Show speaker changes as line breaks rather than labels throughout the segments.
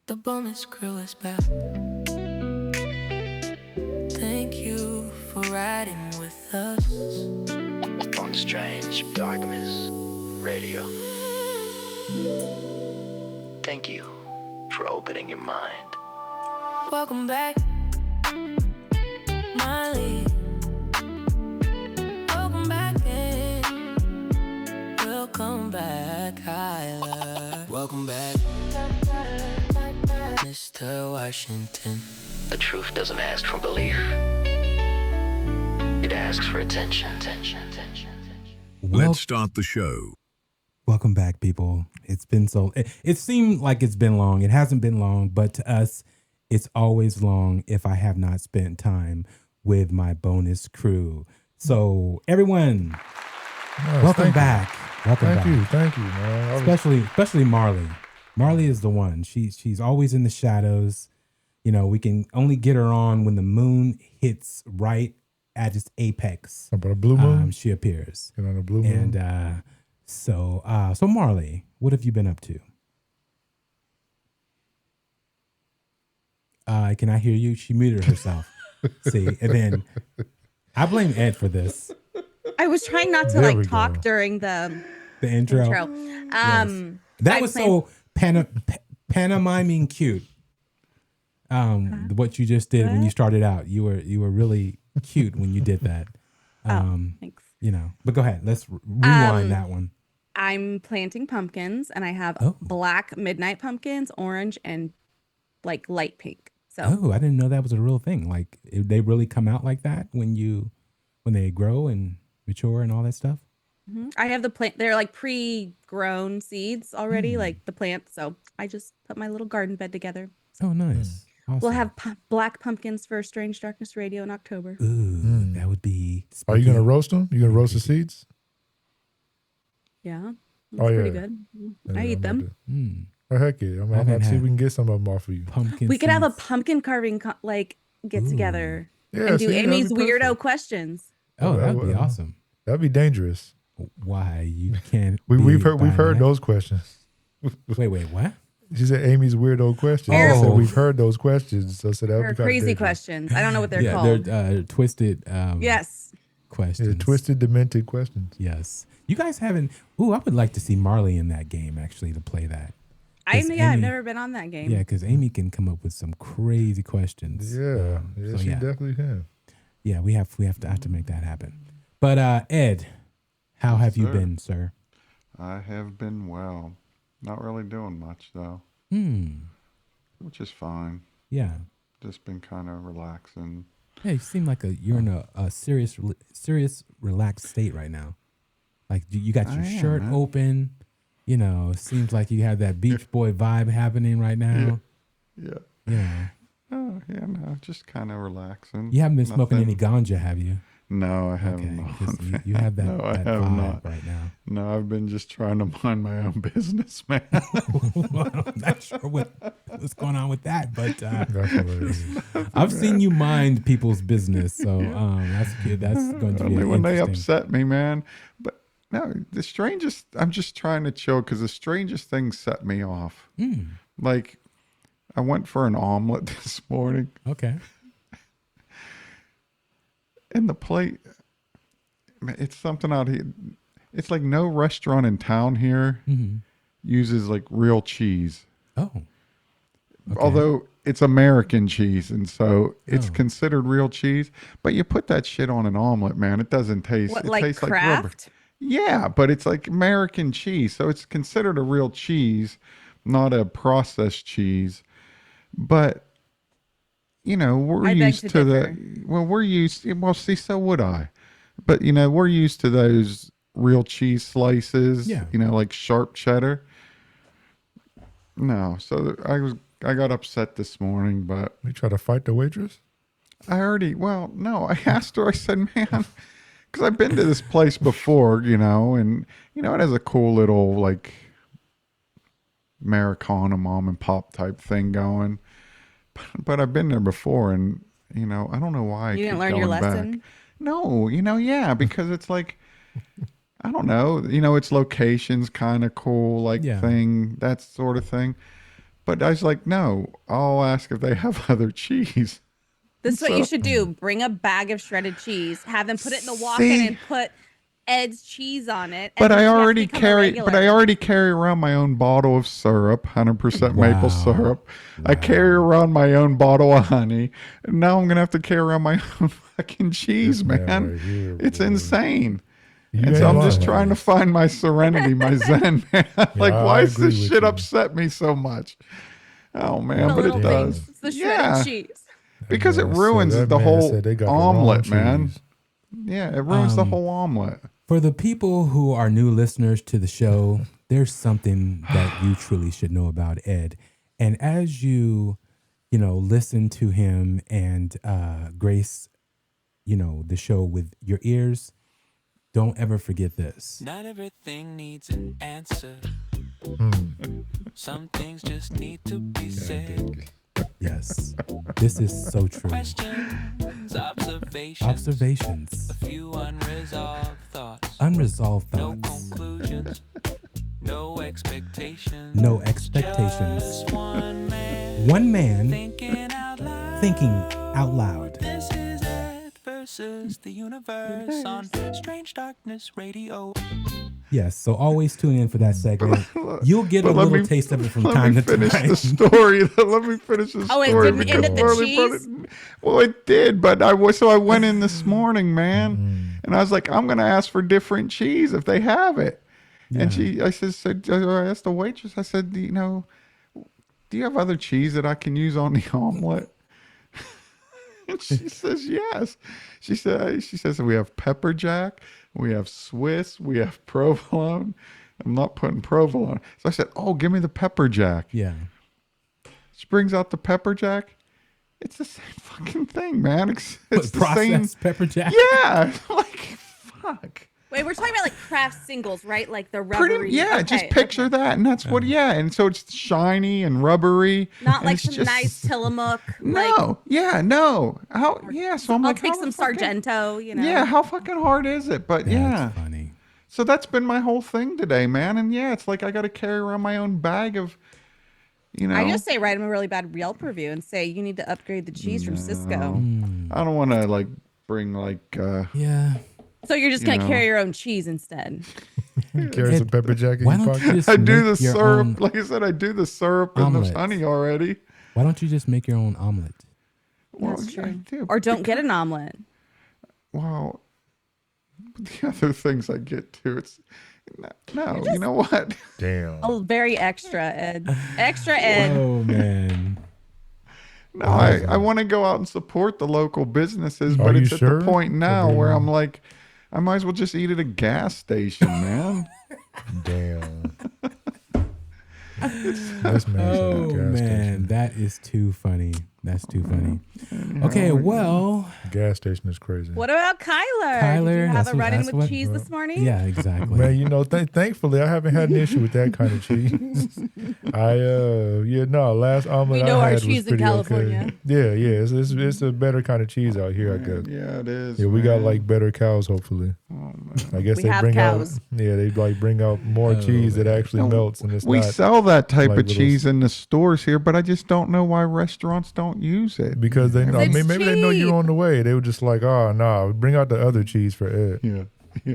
The bonus crew is back. Thank you for riding with us on Strange Darkness Radio. Thank you for opening your mind. Welcome back, Miley. Welcome back, Ed. Welcome back, Kyler. Welcome back, Mr. Washington. The truth doesn't ask for belief. It asks for attention.
Let's start the show.
Welcome back, people. It's been it seemed like it's been long. It hasn't been long, but to us, it's always long if I have not spent time with my bonus crew. So everyone, welcome back.
Thank you, man.
Especially Marley. Marley is the one. She's always in the shadows. You know, we can only get her on when the moon hits right at its apex.
About a blue moon?
She appears.
Get on a blue moon.
And so Marley, what have you been up to? Can I hear you? She muted herself. See, and then I blame Ed for this.
I was trying not to talk during the
intro.
Yes.
That was so pantomiming cute. What you just did when you started out, you were really cute when you did that.
Thanks.
You know, but go ahead. Let's rewind that one.
I'm planting pumpkins, and I have black midnight pumpkins, orange, and like light pink. So
I didn't know that was a real thing. Like they really come out like that when they grow and mature and all that stuff.
Mm-hmm. I have the plant. They're like pre-grown seeds already, like the plant. So I just put my little garden bed together.
Oh, nice. Awesome.
We'll have black pumpkins for Strange Darkness Radio in October.
Ooh, that would be spooky.
Are you going to roast them? You going to roast the seeds?
Yeah. Pretty good. I eat them.
Oh, heck yeah. I'm going to see if we can get some of them off of you.
We could have a pumpkin carving get together and do Amy's weirdo questions.
Oh, that would be awesome.
That'd be dangerous.
Why you can't?
We've heard those questions.
Wait, what?
She said Amy's weirdo questions.
Oh.
So we've heard those questions. So that would be
crazy questions. I don't know what they're called.
They're twisted.
Yes.
Yeah,
Questions.
twisted, demented questions.
Yes. You guys haven't. Ooh, I would like to see Marley in that game actually to play that.
I've never been on that game.
Yeah, because Amy can come up with some crazy questions.
Yeah, she definitely can.
Yeah, we have to make that happen. But Ed, how have you been, sir?
I have been well. Not really doing much though. Which is fine.
Yeah.
Just been kind of relaxing.
Yeah, you seem like you're in a serious, relaxed state right now. Like you got your shirt open. You know, seems like you have that Beach Boy vibe happening right now.
Yeah. Oh, yeah, no, just kind of relaxing.
You haven't been smoking any ganja, have you?
No, I haven't.
Okay, you have that,
no,
that
I have
vibe
not.
right now.
No, I've been just trying to mind my own business, man.
Well, I'm not sure what's going on with that, but I've seen you mind people's business, so that's good. That's going to be
only when they
interesting.
upset me, man. But no, the strangest. I'm just trying to chill because the strangest thing set me off. Like, I went for an omelet this morning.
Okay.
And the plate, it's something out here. It's like no restaurant in town here uses like real cheese.
Oh. Okay.
Although it's American cheese, and so it's considered real cheese. But you put that shit on an omelet, man, it doesn't taste.
What,
it
like
tastes
Kraft?
like rubber. Yeah, but it's like American cheese, so it's considered a real cheese, not a processed cheese. But you know, we're used to the. Well, see, so would I. But you know, we're used to those real cheese slices.
Yeah.
You know, like sharp cheddar. No, so I got upset this morning, but
You try to fight the waitress?
I asked her, I said, man, because I've been to this place before, you know, and, you know, it has a cool little, like, Americana mom and pop type thing going. But I've been there before, and, you know, I don't know why I keep
didn't learn
going
your
back.
lesson?
No, you know, yeah, because it's like, I don't know, you know, its location's kind of cool, like thing, that sort of thing. But I was like, no, I'll ask if they have other cheese.
This is what you should do. Bring a bag of shredded cheese, have them put it in the walk-in and put Ed's cheese on it.
But I already
carry
carry around my own bottle of syrup, 100% maple syrup. Wow. I carry around my own bottle of honey. And now I'm going to have to carry around my own fucking cheese, man. Right here, it's insane. And so I'm just trying to find my serenity, my zen, man. Like, why does this shit upset me so much? Oh, man, but it does.
It's the shredded cheese.
Because it ruins the whole omelet, man. Yeah, it ruins the whole omelet.
For the people who are new listeners to the show, there's something that you truly should know about Ed. And as you listen to him and grace, the show with your ears, don't ever forget this.
Not everything needs an answer. Some things just need to be said.
Yes, this is so true.
Questions,
observations,
a few unresolved thoughts.
No
conclusions, no expectations.
Just
one man
thinking out loud.
This is Ed versus the universe on Strange Darkness Radio.
Yes, so always tune in for that segment. You'll get a little taste of it from time to time.
Let me finish the story. Let me finish the story.
Oh, it didn't end at the cheese?
Well, it did, but I went in this morning, man, and I was like, I'm going to ask for different cheese if they have it. Yeah. And I asked the waitress, I said, do you have other cheese that I can use on the omelet? And she says, yes. She says, we have pepper jack. We have Swiss. We have provolone. I'm not putting provolone. So I said, oh, give me the pepper jack.
Yeah.
She brings out the pepper jack. It's the same fucking thing, man. It's the
processed
same
pepper jack.
Yeah. Like, fuck.
Wait, we're talking about like craft singles, right? Like the rubbery.
Just picture that. And that's what, and so it's shiny and rubbery.
Not like some nice Tillamook.
No. So I'm
I'll
like,
take some Sargento,
Yeah, how fucking hard is it? But
that's funny.
So that's been my whole thing today, man. And it's like I got to carry around my own bag of,
I just say write him a really bad Yelp review and say you need to upgrade the cheese from Cisco.
I don't want to bring
So you're just gonna carry your own cheese instead.
Carry some pepper jack in your pocket.
I do the syrup. Like I said, I do the syrup and the honey already.
Why don't you just make your own omelet?
That's true. Or don't get an omelet.
Well, the other things I get to, it's no. You know what?
Damn.
Oh, very extra, Ed. Extra, Ed.
Oh man.
No, I want to go out and support the local businesses, but it's at the point now where I'm like, I might as well just eat at a gas station, man.
Damn.
Man, that is too funny. That's too funny. Okay, well,
gas station is crazy.
What about Kyler? Did you have a run-in with cheese this morning?
Yeah, exactly.
Man, thankfully I haven't had an issue with that kind of cheese. Last omelet
we know
I had
our cheese
was
in California.
Okay. Yeah, it's a better kind of cheese out here, I guess.
Yeah, it is.
Yeah, we got better cows, hopefully.
Oh, man.
I guess
we
they
have
bring
cows.
out. Yeah, they bring out more cheese that actually melts, and
we sell that type of cheese in the stores here, but I just don't know why restaurants don't use it.
Because they know, maybe they know you're on the way. They were just like, oh no, bring out the other cheese for Ed.
Yeah.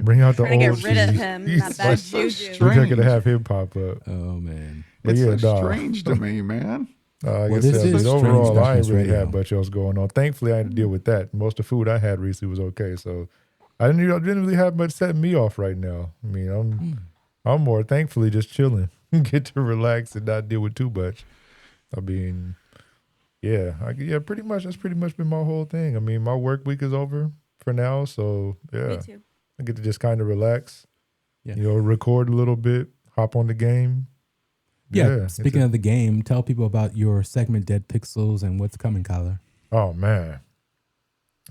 Bring out the old cheese.
Trying to get rid of him. That bad juju.
We're going to have him pop up.
Oh man,
it's so strange to me, man.
I guess overall, I ain't really had much else going on. Thankfully, I didn't deal with that. Most of the food I had recently was okay, so I didn't really have much setting me off right now. I mean, I'm more thankfully just chilling, get to relax and not deal with too much. I mean, pretty much that's pretty much been my whole thing. I mean, my work week is over for now, so
Me too.
I get to just kind of relax, record a little bit, hop on the game.
Yeah. Speaking of the game, tell people about your segment Dead Pixels and what's coming, Kyler.
Oh man,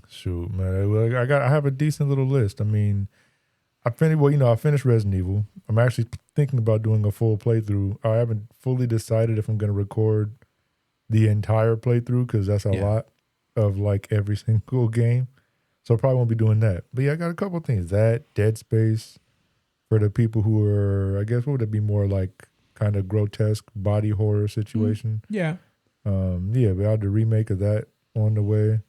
shoot, man, I have a decent little list. I mean, I finished Resident Evil. I'm actually thinking about doing a full playthrough. I haven't fully decided if I'm going to record the entire playthrough because that's a lot of every single game. So I probably won't be doing that. But I got a couple of things. That, Dead Space, for the people who are, I guess, what would it be more like kind of grotesque body horror situation.
Yeah.
Yeah, we had the remake of that on the way.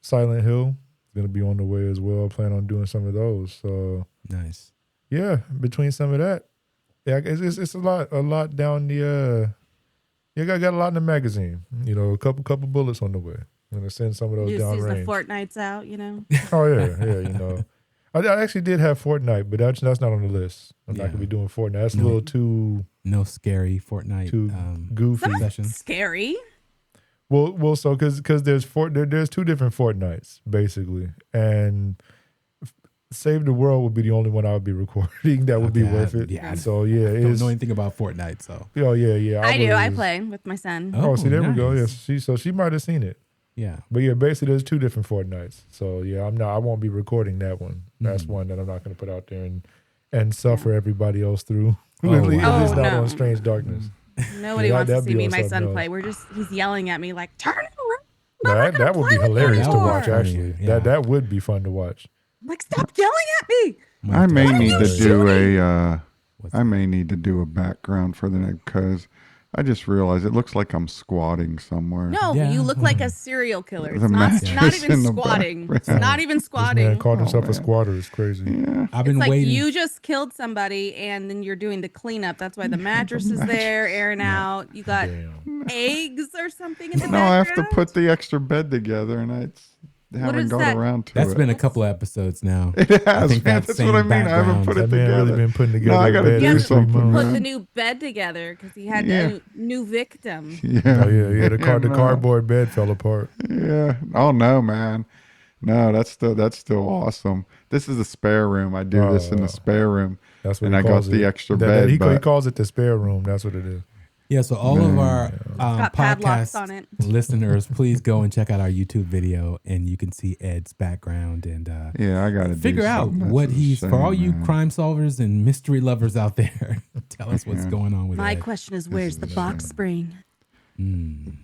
Silent Hill is going to be on the way as well. I plan on doing some of those. So
Nice.
yeah, between some of that, yeah, it's a lot down the. Yeah, got a lot in the magazine. You know, a couple bullets on the way. I'm gonna send some of those
New
down
season of
range.
Fortnite's out, you know.
Oh yeah, you know. I actually did have Fortnite, but that's not on the list. I'm not
Yeah.
gonna be doing Fortnite. That's a little too
No scary Fortnite
goofy.
sessions.
Scary.
Well, so because there's two different Fortnites basically, and Save the World would be the only one I would be recording that would be worth it.
Yeah.
So yeah,
I don't know anything about Fortnite, so.
Oh yeah.
I do. I play with my son.
Oh, see, there we go.
nice.
Yes, she might have seen it.
Yeah.
But yeah, basically there's two different Fortnites. So yeah, I won't be recording that one. That's one that I'm not going to put out there and suffer everybody else through.
Oh,
At least
wow.
not
no.
on Strange Darkness.
Nobody
Yeah,
wants to
that'd
see
be
me
on
and my
something
son
else.
play. He's yelling at me like, turn it around.
Now, that would be hilarious to watch.
anymore.
Actually,
Yeah.
that would be fun to watch.
I'm like, stop yelling at me.
I may
What are
need
you
to do
shooting?
I may need to do a background for the next because I just realized it looks like I'm squatting somewhere.
No,
Yeah.
you look like a serial killer. It's
The
not
mattress
even
in the
squatting. It's
background.
not even
This man
squatting.
called himself a
man.
squatter. It's crazy.
Yeah.
I've
It's
been
like
waiting.
you just killed somebody and then you're doing the cleanup. That's why the mattress is there, airing out. You got
Damn.
eggs or something in the
No, I have to
background.
put the extra bed together, and I haven't
is
got
that?
around to
That's
it.
been a couple of episodes now.
It has,
think
man.
that
That's
same
what I mean. I haven't
background.
put it
That man
together.
really been putting together.
No, I
a
gotta
bed
do
for 3
something,
months.
Put
man.
the new bed together because he had
Yeah.
a new victim.
Yeah.
Oh yeah. The
Yeah, no.
cardboard bed fell apart.
Yeah. Oh no, man. No, that's still awesome. This is the spare room. I do this in the spare room.
That's what
And
he
I got
calls
the
it.
extra
That-
bed,
he
but-
calls it the spare room. That's what it is.
Yeah, so all of our
got padlocks
podcast
on it.
listeners, please go and check out our YouTube video, and you can see Ed's background and
Yeah, I gotta
figure
do
out
something. That's
what
a
he's for all
shame,
you
man.
crime solvers and mystery lovers out there. Tell us what's
Yeah.
going on with
My
Ed.
question is, where's the box spring?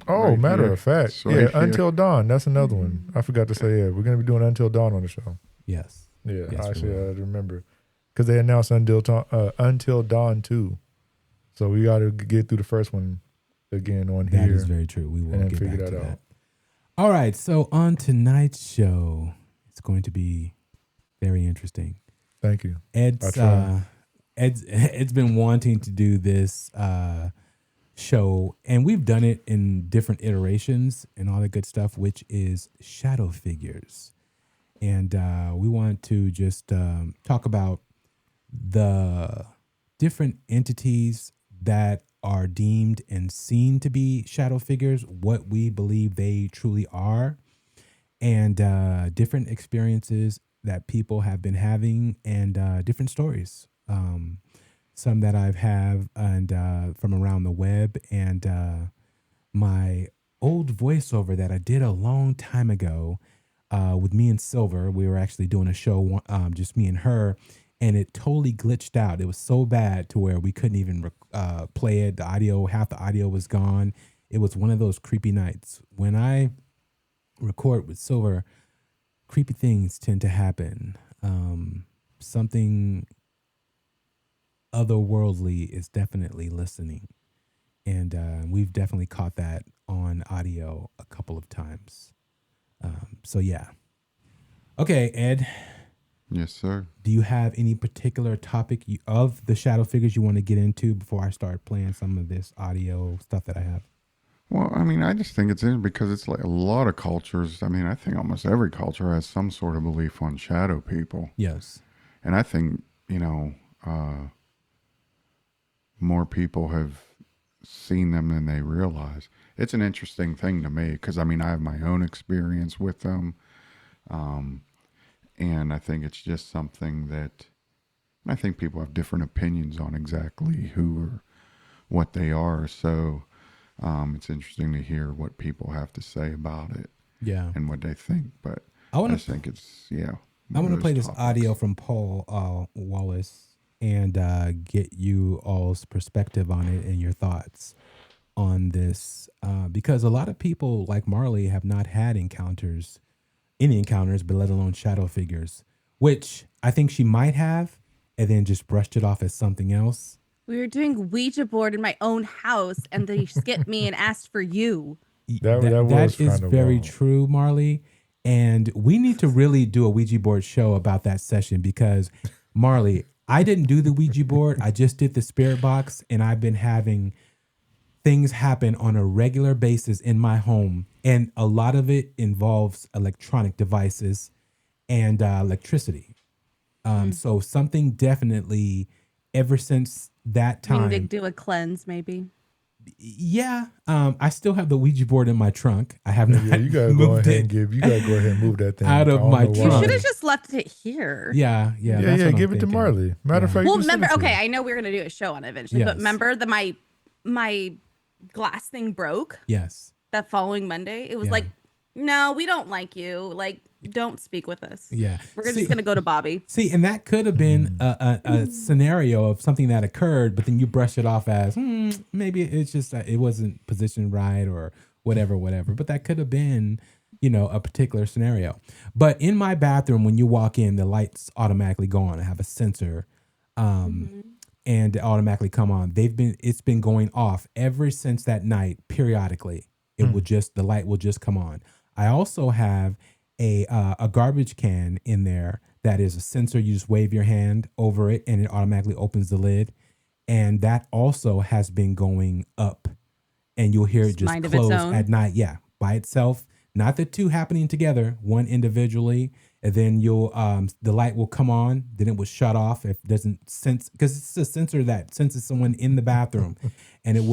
Oh,
Right
matter
here.
of fact,
It's right
yeah.
here.
Until Dawn. That's another one. I forgot to say. Yeah, we're gonna be doing Until Dawn on the show.
Yes.
Yeah,
Yes, we
actually,
will.
I remember because they announced Until Dawn 2. So we got to get through the first one again on
That
here.
is very true. We will
and then
get
figure
back to
that
that.
out.
All right. So on tonight's show, it's going to be very interesting.
Thank you.
Ed's
try.
Ed's been wanting to do this show, and we've done it in different iterations and all that good stuff, which is shadow figures. And we want to just talk about the different entities that are deemed and seen to be shadow figures, what we believe they truly are, and different experiences that people have been having, and different stories. Some that I've have and from around the web, and my old voiceover that I did a long time ago with me and Silver. We were actually doing a show, just me and her, and it totally glitched out. It was so bad to where we couldn't even play it. The audio, half the audio was gone. It was one of those creepy nights. When I record with Silver, creepy things tend to happen. Something otherworldly is definitely listening. And we've definitely caught that on audio a couple of times. So yeah. Okay, Ed,
Yes, sir.
do you have any particular topic of the shadow figures you want to get into before I start playing some of this audio stuff that I have?
Well, I mean, I just think it's in because it's like a lot of cultures. I mean, I think almost every culture has some sort of belief on shadow people.
Yes.
And I think, more people have seen them than they realize. It's an interesting thing to me because, I mean, I have my own experience with them. And I think it's just something that I think people have different opinions on exactly who or what they are. So it's interesting to hear what people have to say about it
Yeah.
and what they think. But
I
I
want
just
to
think it's, yeah.
I want to play this
topics.
audio from Paul Wallace and get you all's perspective on it and your thoughts on this, because a lot of people like Marley have not had any encounters, but let alone shadow figures, which I think she might have, and then just brushed it off as something else.
We were doing Ouija board in my own house, and they skipped me and asked for you.
That was
That is
kinda
very
wild.
true, Marley. And we need to really do a Ouija board show about that session because, Marley, I didn't do the Ouija board. I just did the spirit box, and I've been having things happen on a regular basis in my home. And a lot of it involves electronic devices and electricity. So something definitely ever since that
We need to
time.
do a cleanse, maybe.
Yeah, I still have the Ouija board in my trunk. I have not
Yeah, you gotta go
moved
ahead
it
and you gotta go ahead and move that thing
out
I
of
don't
my
know
You
trunk.
why.
should have just left it here.
Yeah,
Yeah,
that's what I'm
give it to
thinking.
Marley. Matter of
Yeah.
fact,
Well,
just send
remember,
it to
okay,
her.
I know we're gonna do a show on it eventually, but
Yes.
remember that my glass thing broke
Yes.
that following Monday? It was
Yeah.
like, no, we don't like you. Like, don't speak with us.
Yeah.
We're just gonna go to Bobby.
See, and that could have been a scenario of something that occurred, but then you brush it off as maybe it's just that it wasn't positioned right or whatever. But that could have been, a particular scenario. But in my bathroom, when you walk in, the lights automatically go on. I have a sensor, and they automatically come on. It's been going off ever since that night. Periodically, the light will just come on. I also have a garbage can in there that is a sensor. You just wave your hand over it and it automatically opens the lid. And that also has been going up, and you'll hear it just
Mind of its
close
own.
at night. Yeah, by itself, not the two happening together, one individually. And then the light will come on, then it will shut off if it doesn't sense, because it's a sensor that senses someone in the bathroom, and it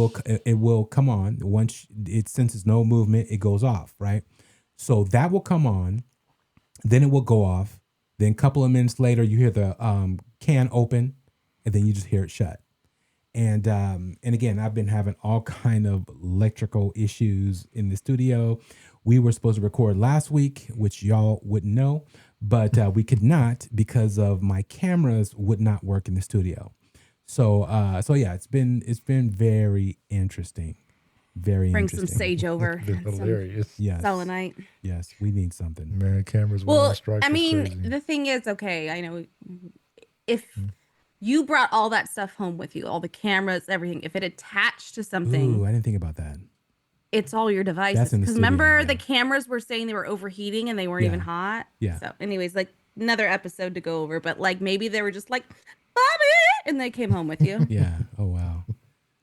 will come on. Once it senses no movement, it goes off, right? So that will come on, then it will go off. Then a couple of minutes later, you hear the can open, and then you just hear it shut. And again, I've been having all kind of electrical issues in the studio. We were supposed to record last week, which y'all wouldn't know, but we could not because of my cameras would not work in the studio. So yeah, it's been very interesting. Very
Bring
interesting.
some sage over.
It's been
and some
hilarious.
Yes.
selenite.
Yes, we need something.
Man, cameras went on
Well,
strike.
I
was
mean,
crazy.
the thing is, okay, I know if you brought all that stuff home with you, all the cameras, everything, if it attached to something,
Ooh, I didn't think about that.
it's all your devices.
That's in the
Because
studio,
remember,
yeah.
the cameras were saying they were overheating and they weren't
Yeah.
even hot.
Yeah.
So, anyways, like another episode to go over, but like maybe they were just like, Bobby, and they came home with you.
Yeah. Oh wow.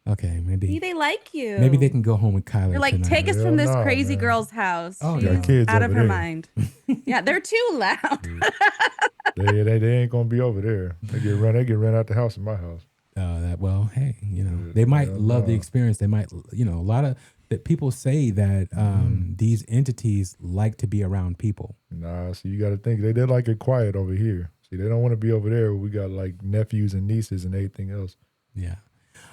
Okay,
See,
maybe
they like you.
maybe they can go home with Kyler.
They're like,
tonight.
take us
Hell
from this
no,
crazy
man.
girl's house.
Oh,
She's
no.
Kids
out of
over
her
there.
mind. Yeah, they're too loud.
They ain't gonna be over there. They get run out the house in my house.
Hey, they might
Hell
love the
no.
experience. They might, a lot of that people say that these entities like to be around people.
Nah, so you got to think they like it quiet over here. See, they don't want to be over there where we got like nephews and nieces and everything else.
Yeah.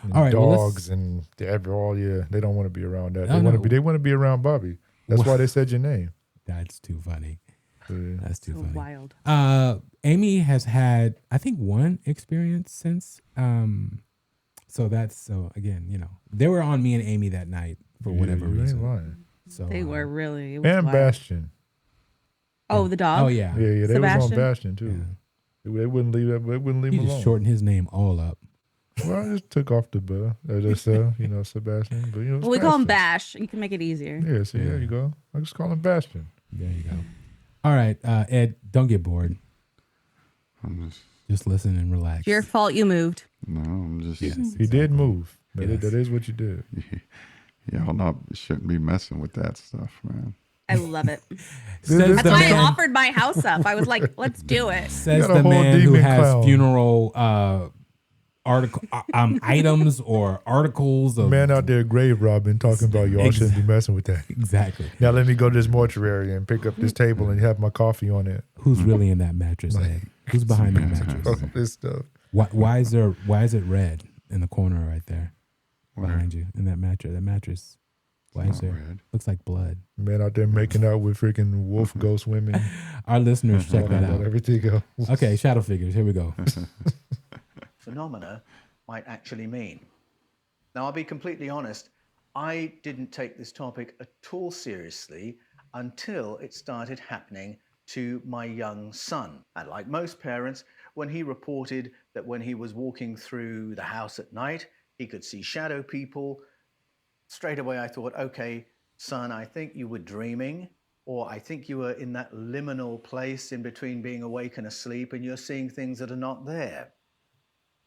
And
All right, well,
dogs and they don't want to be around that.
Oh,
They want to be around Bobby. That's why they said your name.
That's too funny.
Yeah.
That's too
So
funny.
wild.
Amy has had, I think, one experience since. So again, they were on me and Amy that night for whatever
you ain't
reason.
lying.
So
They were really. It was
And
wild.
Bastion.
Oh, the dog.
Oh yeah.
Yeah, they was on
Sebastian?
Bastion too. They wouldn't leave that. They wouldn't leave
He
him
just
alone.
shortened his name all up.
Well, I just took off the Sebastian. But
Well, we call him
Bastion.
Bash. You can make it easier.
Yeah, see, there you go. I just call him Bastion.
There you go. All right, Ed, don't get bored.
I'm
Just listen and relax.
It's your fault you moved.
I'm just,
Yes.
He did move.
Yes.
That is what you did.
y'all shouldn't be messing with that stuff, man.
I love it.
Says
That's
the
why I
man,
offered my house up. I was like, let's do it.
says
You got a
the
whole
man who
demon
has
clown.
funeral article items or articles of
Man out there grave robbing, talking about y'all shouldn't be messing with that.
exactly.
Now let me go to this mortuary and pick up this table and have my coffee on it.
Who's really in that mattress, Ed? Who's behind that mattress?
All this stuff.
Why is it red in the corner right there
Where?
behind you in that mattress? That mattress. Why
It's
is
not
there?
red.
Looks like blood.
Man out there making out with freaking wolf ghost women.
Our listeners check
Talking
that
about
out.
everything else.
Okay, shadow figures. Here we go.
Phenomena might actually mean. Now, I'll be completely honest, I didn't take this topic at all seriously until it started happening to my young son. And like most parents, when he reported that when he was walking through the house at night, he could see shadow people. Straight away, I thought, okay, son, I think you were dreaming, or I think you were in that liminal place in between being awake and asleep, and you're seeing things that are not there.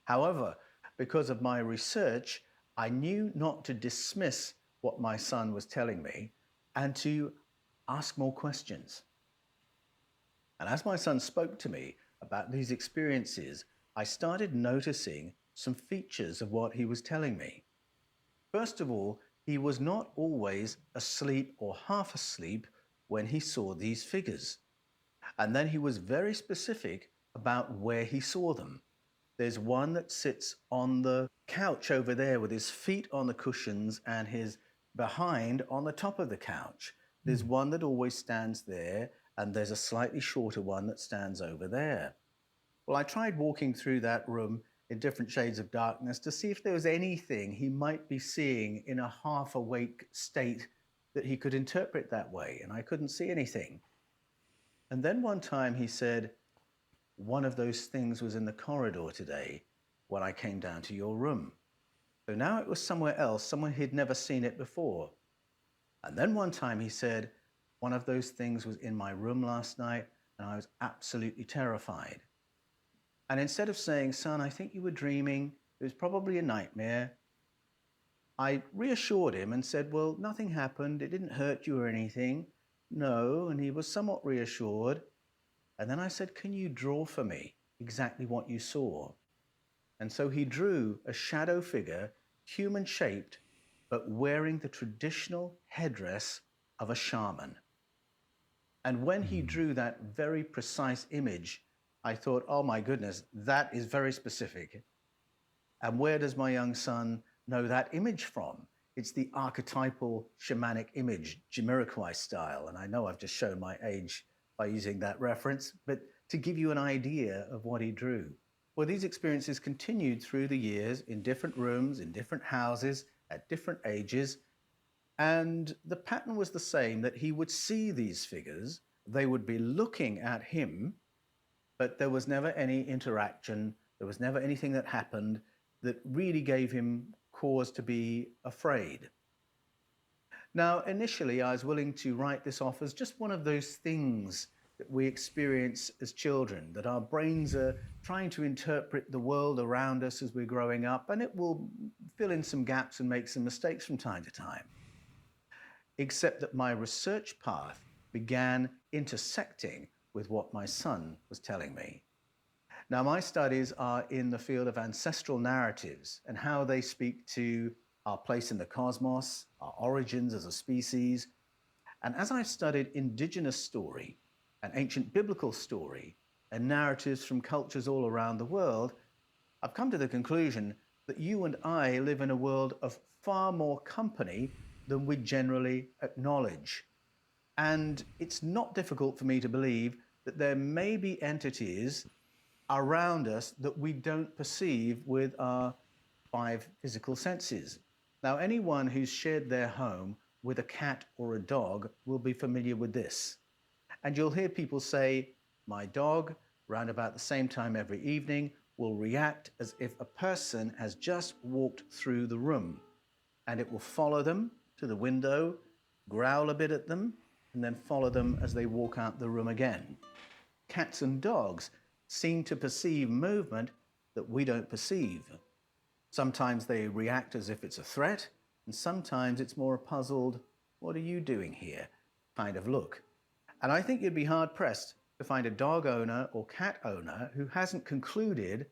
However, because of my research, I knew not to dismiss what my son was telling me and to ask more questions. And as my son spoke to me about these experiences, I started noticing some features of what he was telling me. First of all, he was not always asleep or half asleep when he saw these figures. And then he was very specific about where he saw them. There's one that sits on the couch over there with his feet on the cushions and his behind on the top of the couch. There's one that always stands there, and there's a slightly shorter one that stands over there. Well, I tried walking through that room in different shades of darkness to see if there was anything he might be seeing in a half-awake state that he could interpret that way, and I couldn't see anything. And then one time he said, one of those things was in the corridor today when I came down to your room. So now it was somewhere else, somewhere he'd never seen it before. And then one time he said, one of those things was in my room last night, and I was absolutely terrified. And instead of saying, son, I think you were dreaming, it was probably a nightmare, I reassured him and said, well, nothing happened, it didn't hurt you or anything. No, and he was somewhat reassured. And then I said, can you draw for me exactly what you saw? And so he drew a shadow figure, human-shaped, but wearing the traditional headdress of a shaman. And when he drew that very precise image, I thought, oh my goodness, that is very specific. And where does my young son know that image from? It's the archetypal shamanic image, Jamiroquai style. And I know I've just shown my age by using that reference, but to give you an idea of what he drew. Well, these experiences continued through the years in different rooms, in different houses, at different ages. And the pattern was the same, that he would see these figures, they would be looking at him, but there was never any interaction, there was never anything that happened that really gave him cause to be afraid. Now, initially, I was willing to write this off as just one of those things that we experience as children, that our brains are trying to interpret the world around us as we're growing up, and it will fill in some gaps and make some mistakes from time to time. Except that my research path began intersecting with what my son was telling me. Now, my studies are in the field of ancestral narratives and how they speak to our place in the cosmos, our origins as a species. And as I've studied indigenous story and ancient biblical story and narratives from cultures all around the world, I've come to the conclusion that you and I live in a world of far more company than we generally acknowledge. And it's not difficult for me to believe that there may be entities around us that we don't perceive with our 5 physical senses. Now, anyone who's shared their home with a cat or a dog will be familiar with this. And you'll hear people say, my dog, round about the same time every evening, will react as if a person has just walked through the room. And it will follow them to the window, growl a bit at them, and then follow them as they walk out the room again. Cats and dogs seem to perceive movement that we don't perceive. Sometimes they react as if it's a threat, and sometimes it's more a puzzled, what are you doing here kind of look. And I think you'd be hard-pressed to find a dog owner or cat owner who hasn't concluded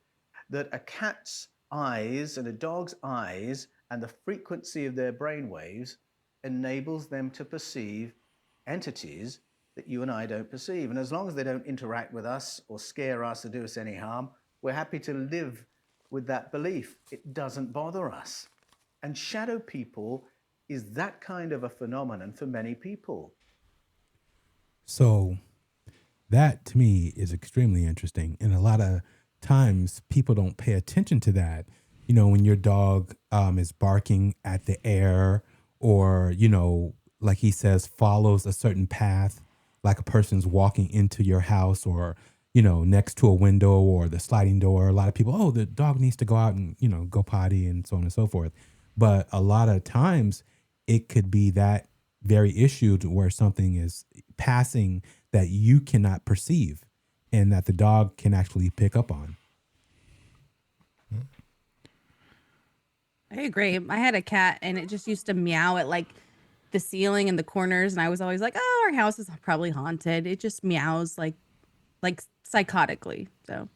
that a cat's eyes and a dog's eyes and the frequency of their brain waves enables them to perceive entities that you and I don't perceive. And as long as they don't interact with us or scare us or do us any harm, we're happy to live with that belief. It doesn't bother us. And shadow people is that kind of a phenomenon for many people.
So that to me is extremely interesting. And a lot of times people don't pay attention to that. You know, when your dog is barking at the air or, you know, like he says, follows a certain path, like a person's walking into your house or, next to a window or the sliding door. A lot of people, oh, the dog needs to go out and, go potty and so on and so forth. But a lot of times it could be that very issue to where something is passing that you cannot perceive and that the dog can actually pick up on.
I agree. I had a cat and it just used to meow at like the ceiling and the corners. And I was always like, oh, our house is probably haunted. It just meows like psychotically. So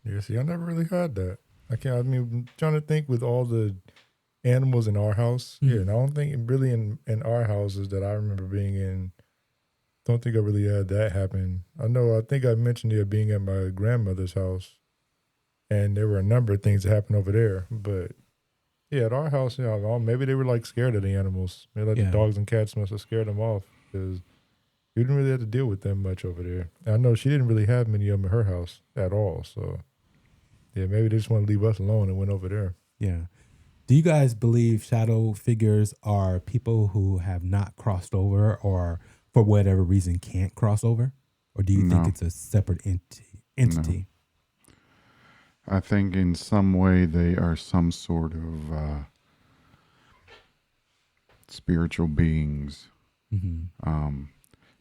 Yeah, see, I never really had that. I'm trying to think with all the animals in our house. Yeah, and I don't think really in our houses that I remember being in, don't think I really had that happen. I think I mentioned it being at my grandmother's house, and there were a number of things that happened over there. But yeah, at our house, maybe they were like scared of the animals. Maybe the dogs and cats must have scared them off because we didn't really have to deal with them much over there. And I know she didn't really have many of them in her house at all. So yeah, maybe they just want to leave us alone and went over there.
Yeah. Do you guys believe shadow figures are people who have not crossed over or for whatever reason can't cross over? Or do you think it's a separate entity?
No. I think in some way they are some sort of spiritual beings. Mm-hmm.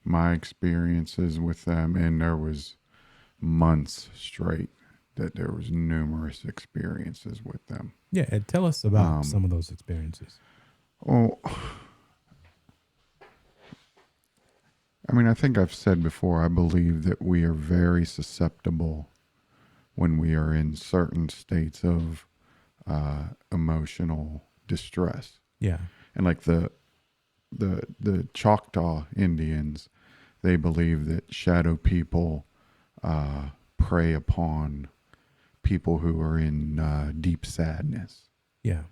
My experiences with them, and there was months straight that there was numerous experiences with them.
Yeah, and tell us about some of those experiences.
Oh, I think I've said before, I believe that we are very susceptible when we are in certain states of emotional distress.
Yeah.
And like the Choctaw Indians, they believe that shadow people prey upon people who are in deep sadness.
Yeah.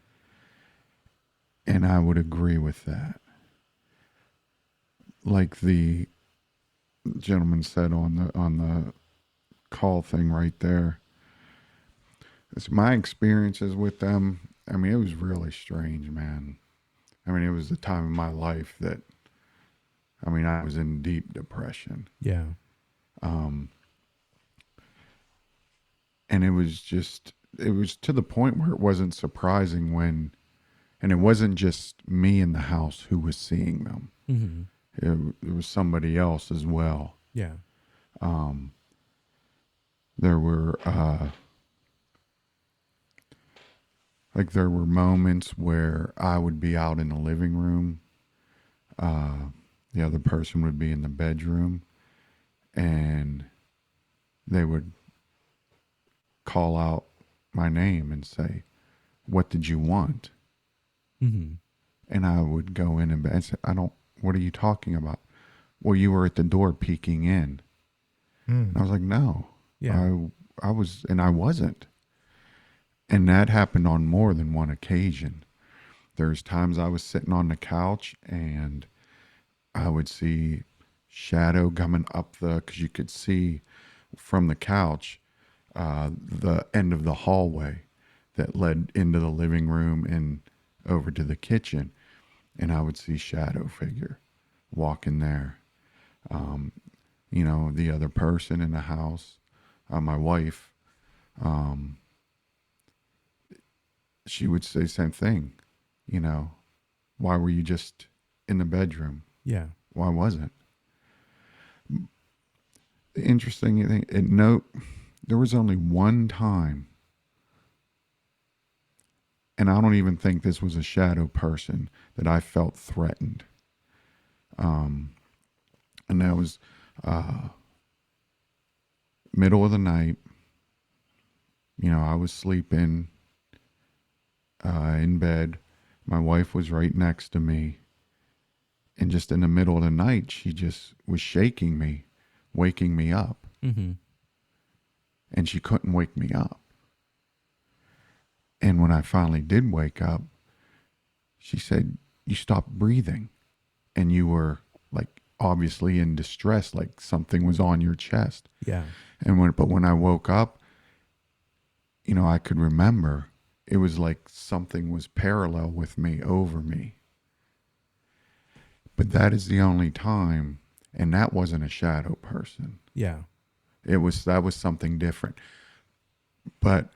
And I would agree with that. Like the gentleman said on the call thing right there. It's my experiences with them. It was really strange, man. It was the time of my life that, I was in deep depression.
Yeah.
And it was to the point where it wasn't surprising and it wasn't just me in the house who was seeing them.
Mm-hmm.
It was somebody else as well.
Yeah.
There were there were moments where I would be out in the living room. The other person would be in the bedroom, and they would call out my name and say, "What did you want?"
Mm-hmm.
And I would go in and say, what are you talking about? Well, you were at the door peeking in. And I was like, no.
Yeah.
I wasn't. And that happened on more than one occasion. There's times I was sitting on the couch and I would see shadow coming up because you could see from the couch the end of the hallway that led into the living room and over to the kitchen. And I would see shadow figure walking there. The other person in the house, my wife, she would say the same thing. Why were you just in the bedroom?
Yeah.
Why wasn't? The interesting thing, there was only one time, and I don't even think this was a shadow person, that I felt threatened. And that was middle of the night. I was sleeping in bed. My wife was right next to me. And just in the middle of the night, she just was shaking me, waking me up.
Mm-hmm.
And she couldn't wake me up. And when I finally did wake up, she said, "You stopped breathing and you were obviously in distress, like something was on your chest."
Yeah.
But when I woke up, I could remember it was like something was parallel with me, over me. But that is the only time, and that wasn't a shadow person.
Yeah.
That was something different. But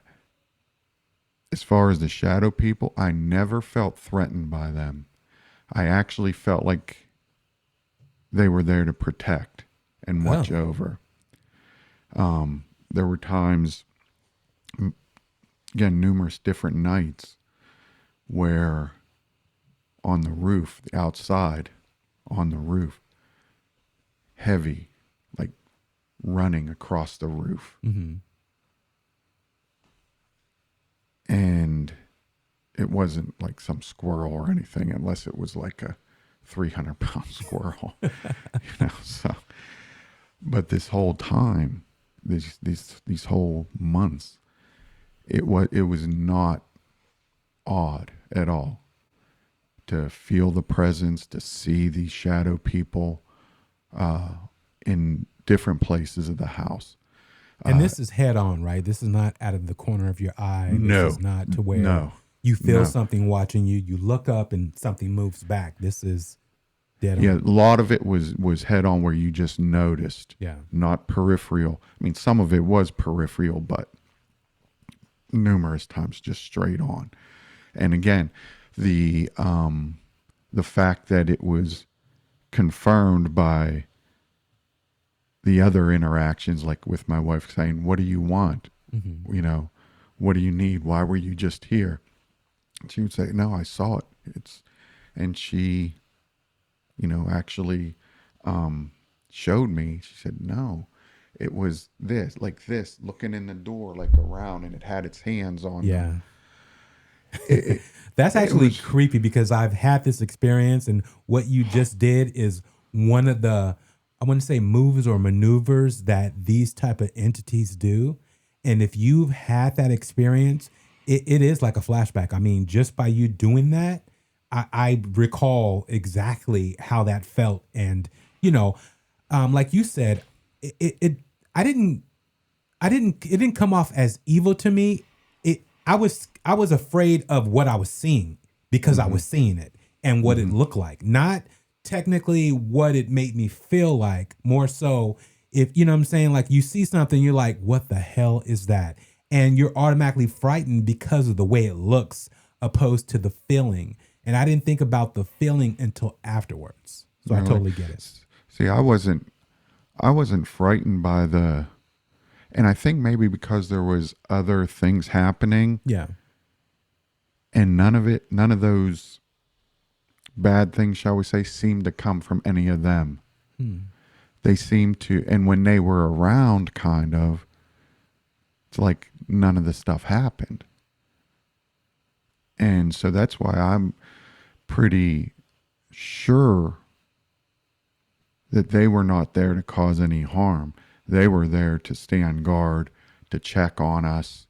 as far as the shadow people, I never felt threatened by them. I actually felt like they were there to protect and watch over. There were times, again, numerous different nights where on the roof, the outside, on the roof, heavy, like running across the roof.
Mm-hmm.
And it wasn't like some squirrel or anything, unless it was like a 300-pound squirrel, so, but this whole time, these whole months, it was not odd at all to feel the presence, to see these shadow people in different places of the house.
And this is head on, right? This is not out of the corner of your eye.
No.
This is not to where you feel something watching you. You look up and something moves back. This is dead on.
Yeah, a lot of it was head on, where you just noticed.
Yeah.
Not peripheral. I mean, some of it was peripheral, but numerous times just straight on. And again, the fact that it was confirmed by the other interactions, like with my wife saying, "What do you want?
Mm-hmm.
What do you need? Why were you just here?" She would say, "No, I saw it." And she, actually showed me. She said, "No, it was this, looking in the door, like around, and it had its hands on."
Yeah. That's actually creepy, because I've had this experience, and what you just did is one of the, I want to say, moves or maneuvers that these type of entities do. And if you've had that experience, it is like a flashback. I mean, just by you doing that, I recall exactly how that felt. And, like you said, it didn't come off as evil to me. I was afraid of what I was seeing, because I was seeing it and what it looked like, not technically what it made me feel like. More so, if you know what I'm saying, like you see something, you're like, what the hell is that? And you're automatically frightened because of the way it looks, opposed to the feeling. And I didn't think about the feeling until afterwards. So I totally get it.
See, I wasn't frightened by the, and I think maybe because there was other things happening.
Yeah.
And none of those bad things, shall we say, seemed to come from any of them. They seemed to, and when they were around, kind of, it's like none of the stuff happened. And so that's why I'm pretty sure that they were not there to cause any harm. They were there to stand guard, to check on us.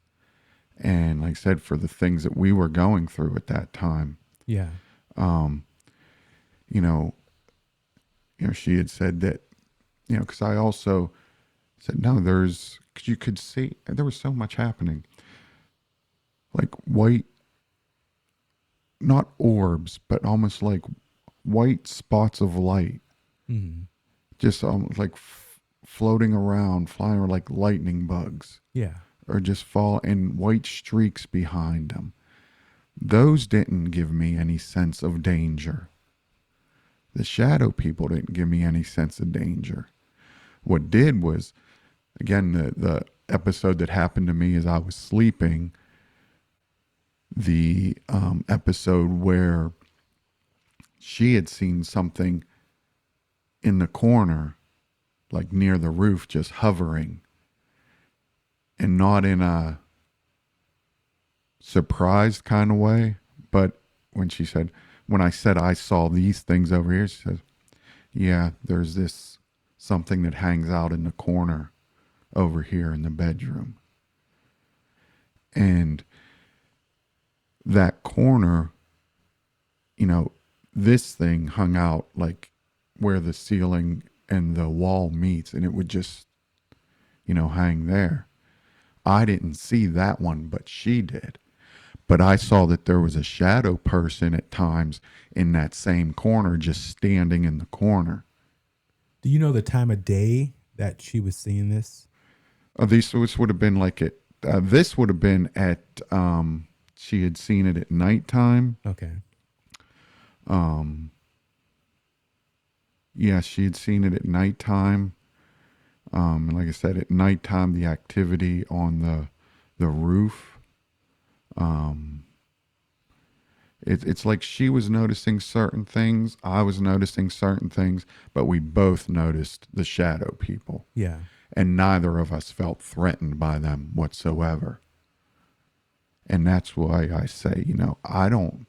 And like I said, for the things that we were going through at that time.
Yeah.
She had said that, because I also said, no, because you could see, there was so much happening. Like white, not orbs, but almost like white spots of light.
Mm-hmm.
Just like floating around, flying like lightning bugs.
Yeah.
Or just fall in white streaks behind them. Those didn't give me any sense of danger. The shadow people didn't give me any sense of danger. What did was, again, the episode that happened to me as I was sleeping, the episode where she had seen something in the corner, like near the roof, just hovering. And not in a surprised kind of way, but when I said I saw these things over here, she says, yeah, there's this something that hangs out in the corner over here in the bedroom. And that corner, this thing hung out like where the ceiling and the wall meets, and it would just, hang there. I didn't see that one, but she did. But I saw that there was a shadow person at times in that same corner, just standing in the corner.
Do you know the time of day that she was seeing this?
This would have been like it. This would have been at. She had seen it at nighttime.
Okay.
Yeah, she had seen it at nighttime. And like I said, at nighttime, the activity on the roof. It's like she was noticing certain things, I was noticing certain things, but we both noticed the shadow people.
Yeah.
And neither of us felt threatened by them whatsoever. And that's why I say, I don't,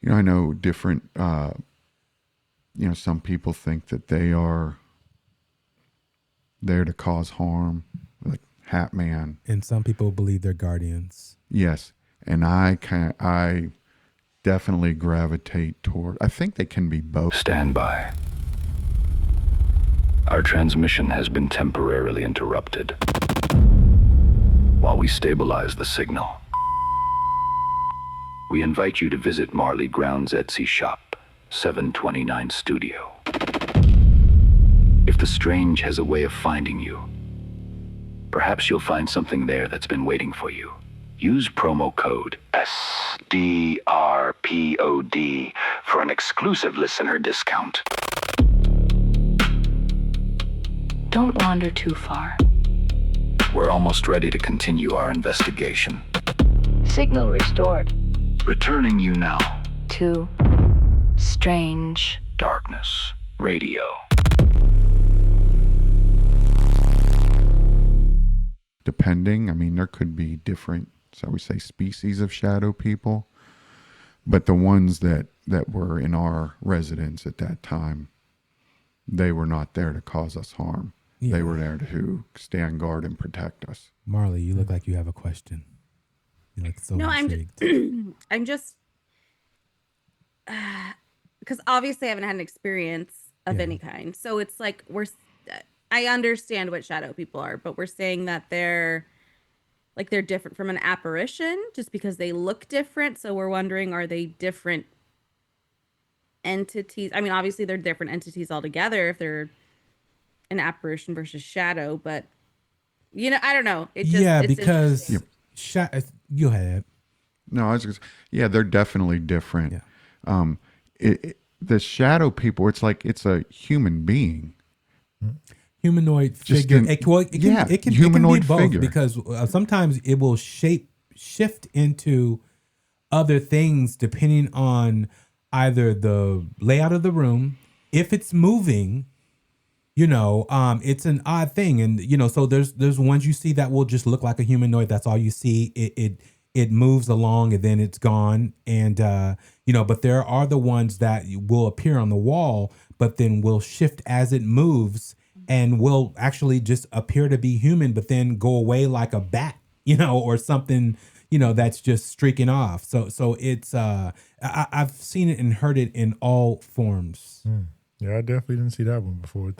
I know different, some people think that they are there to cause harm, like Hat Man.
And some people believe they're guardians.
Yes. And I definitely gravitate toward, I think they can be both.
Stand by. Our transmission has been temporarily interrupted while we stabilize the signal. We invite you to visit Marley Ground's Etsy shop, 729 Studio. If the strange has a way of finding you, perhaps you'll find something there that's been waiting for you. Use promo code SDRPOD for an exclusive listener discount.
Don't wander too far.
We're almost ready to continue our investigation.
Signal restored.
Returning you now
To Strange
Darkness Radio.
Depending, there could be different, so we say, species of shadow people, but the ones that were in our residence at that time, they were not there to cause us harm.
Yeah.
They were there to stand guard and protect us.
Marley, you look like you have a question. You look so intrigued.
I'm just because obviously I haven't had an experience of any kind. So it's like I understand what shadow people are, but we're saying that they're different from an apparition just because they look different. So we're wondering, are they different entities? I mean, obviously they're different entities altogether if they're an apparition versus shadow, but I don't know. It just
because you had.
No, I was just, they're definitely different.
Yeah.
The shadow people, it's like it's a human being.
Humanoid
Just
figure.
an-
It can
humanoid
be both
figure.
because sometimes it will shift into other things depending on either the layout of the room. If it's moving, it's an odd thing, and so there's ones you see that will just look like a humanoid. That's all you see. It moves along and then it's gone, and but there are the ones that will appear on the wall, but then will shift as it moves. And will actually just appear to be human, but then go away like a bat, or something, that's just streaking off. So it's I've seen it and heard it in all forms.
Yeah, I definitely didn't see that one before.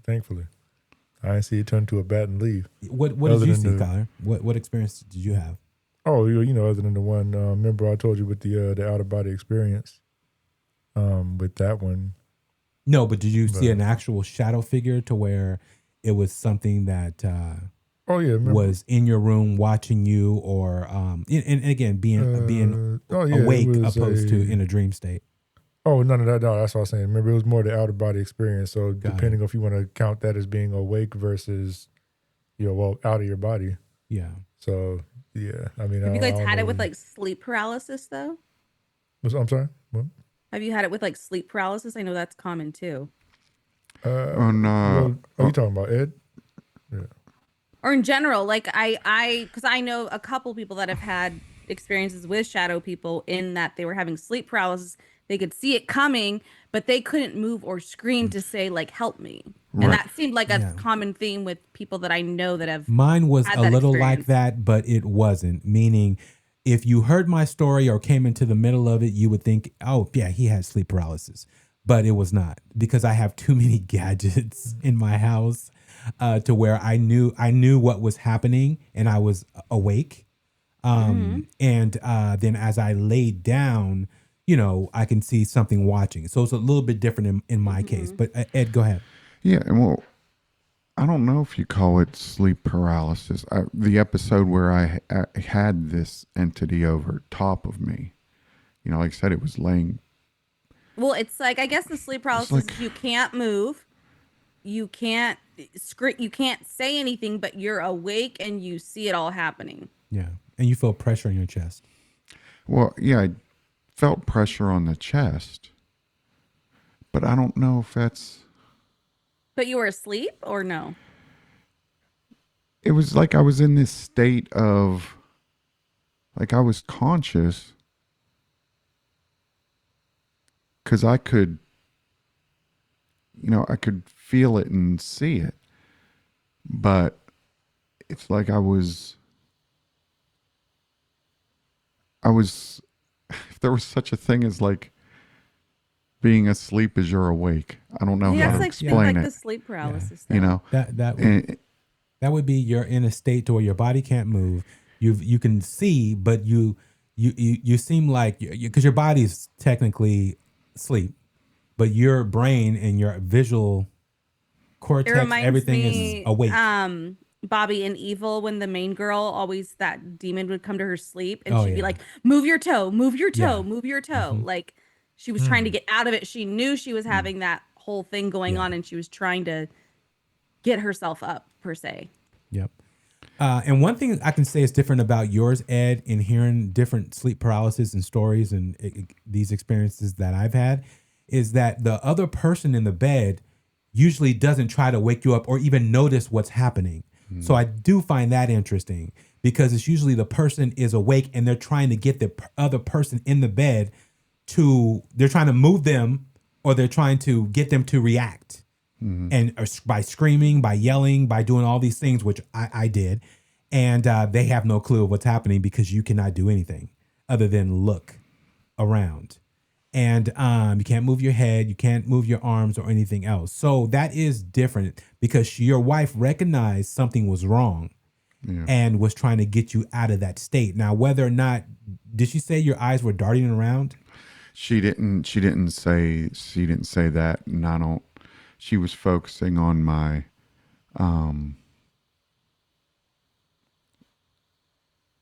Thankfully, I didn't see it turn to a bat and leave.
What did you see, Kyler? What experience did you have?
Oh, other than the one, remember I told you with the out of body experience. With that one.
No, but did you see an actual shadow figure to where it was something that was in your room watching you, or and again being awake opposed to in a dream state?
Oh, no, that's what I was saying. Remember, it was more the out of body experience. So depending if you want to count that as being awake versus, out of your body.
Yeah.
So yeah,
have you guys had it with like sleep paralysis though?
I'm sorry. What?
Have you had it with like sleep paralysis? I know that's common too.
Oh no!
Are you talking about Ed? Yeah.
Or in general, like because I know a couple people that have had experiences with shadow people in that they were having sleep paralysis. They could see it coming, but they couldn't move or scream to say like, "Help me."
Right.
And that seemed like a common theme with people that I know that have.
Mine was
had
a
that
little
experience.
like that, but it wasn't. Meaning, if you heard my story or came into the middle of it, you would think, "Oh, yeah, he had sleep paralysis," but it was not, because I have too many gadgets in my house to where I knew what was happening and I was awake. And then as I laid down, I can see something watching. So it's a little bit different in my case. But Ed, go ahead.
Yeah, well, I don't know if you call it sleep paralysis. The episode where I had this entity over top of me, you know, like I said, it was laying.
Well, it's like, I guess the sleep paralysis is you can't move, you can't you can't say anything, but you're awake and you see it all happening.
Yeah, and you feel pressure in your chest.
Well, yeah, I felt pressure on the chest, but I don't know if that's.
But you were asleep or no?
It was like I was in this state of, like I was conscious, because I could, you know, I could feel it and see it, but it's like I was, if there was such a thing as like being asleep as you're awake. I don't know how to explain it.
The sleep paralysis.
You know,
that would be you're in a state to where your body can't move. You can see, but you seem like because your body's technically asleep, but your brain and your visual cortex, everything is awake.
Bobby in Evil, when the main girl always, that demon would come to her sleep and she'd be like, move your toe, move your toe, move your toe. Mm-hmm. Like she was trying to get out of it. She knew she was having that whole thing going on and she was trying to get herself up, per se.
Yep. And one thing I can say is different about yours, Ed, in hearing different sleep paralysis and stories and these experiences that I've had, is that the other person in the bed usually doesn't try to wake you up or even notice what's happening. Mm. So I do find that interesting because it's usually the person is awake and they're trying to get the other person in the bed they're trying to move them or they're trying to get them to react. Mm-hmm. And by screaming, by yelling, by doing all these things, which I did. And they have no clue of what's happening because you cannot do anything other than look around. And you can't move your head, you can't move your arms or anything else. So that is different because your wife recognized something was wrong and was trying to get you out of that state. Now, whether or not, did she say your eyes were darting around?
She didn't say that. And she was focusing on my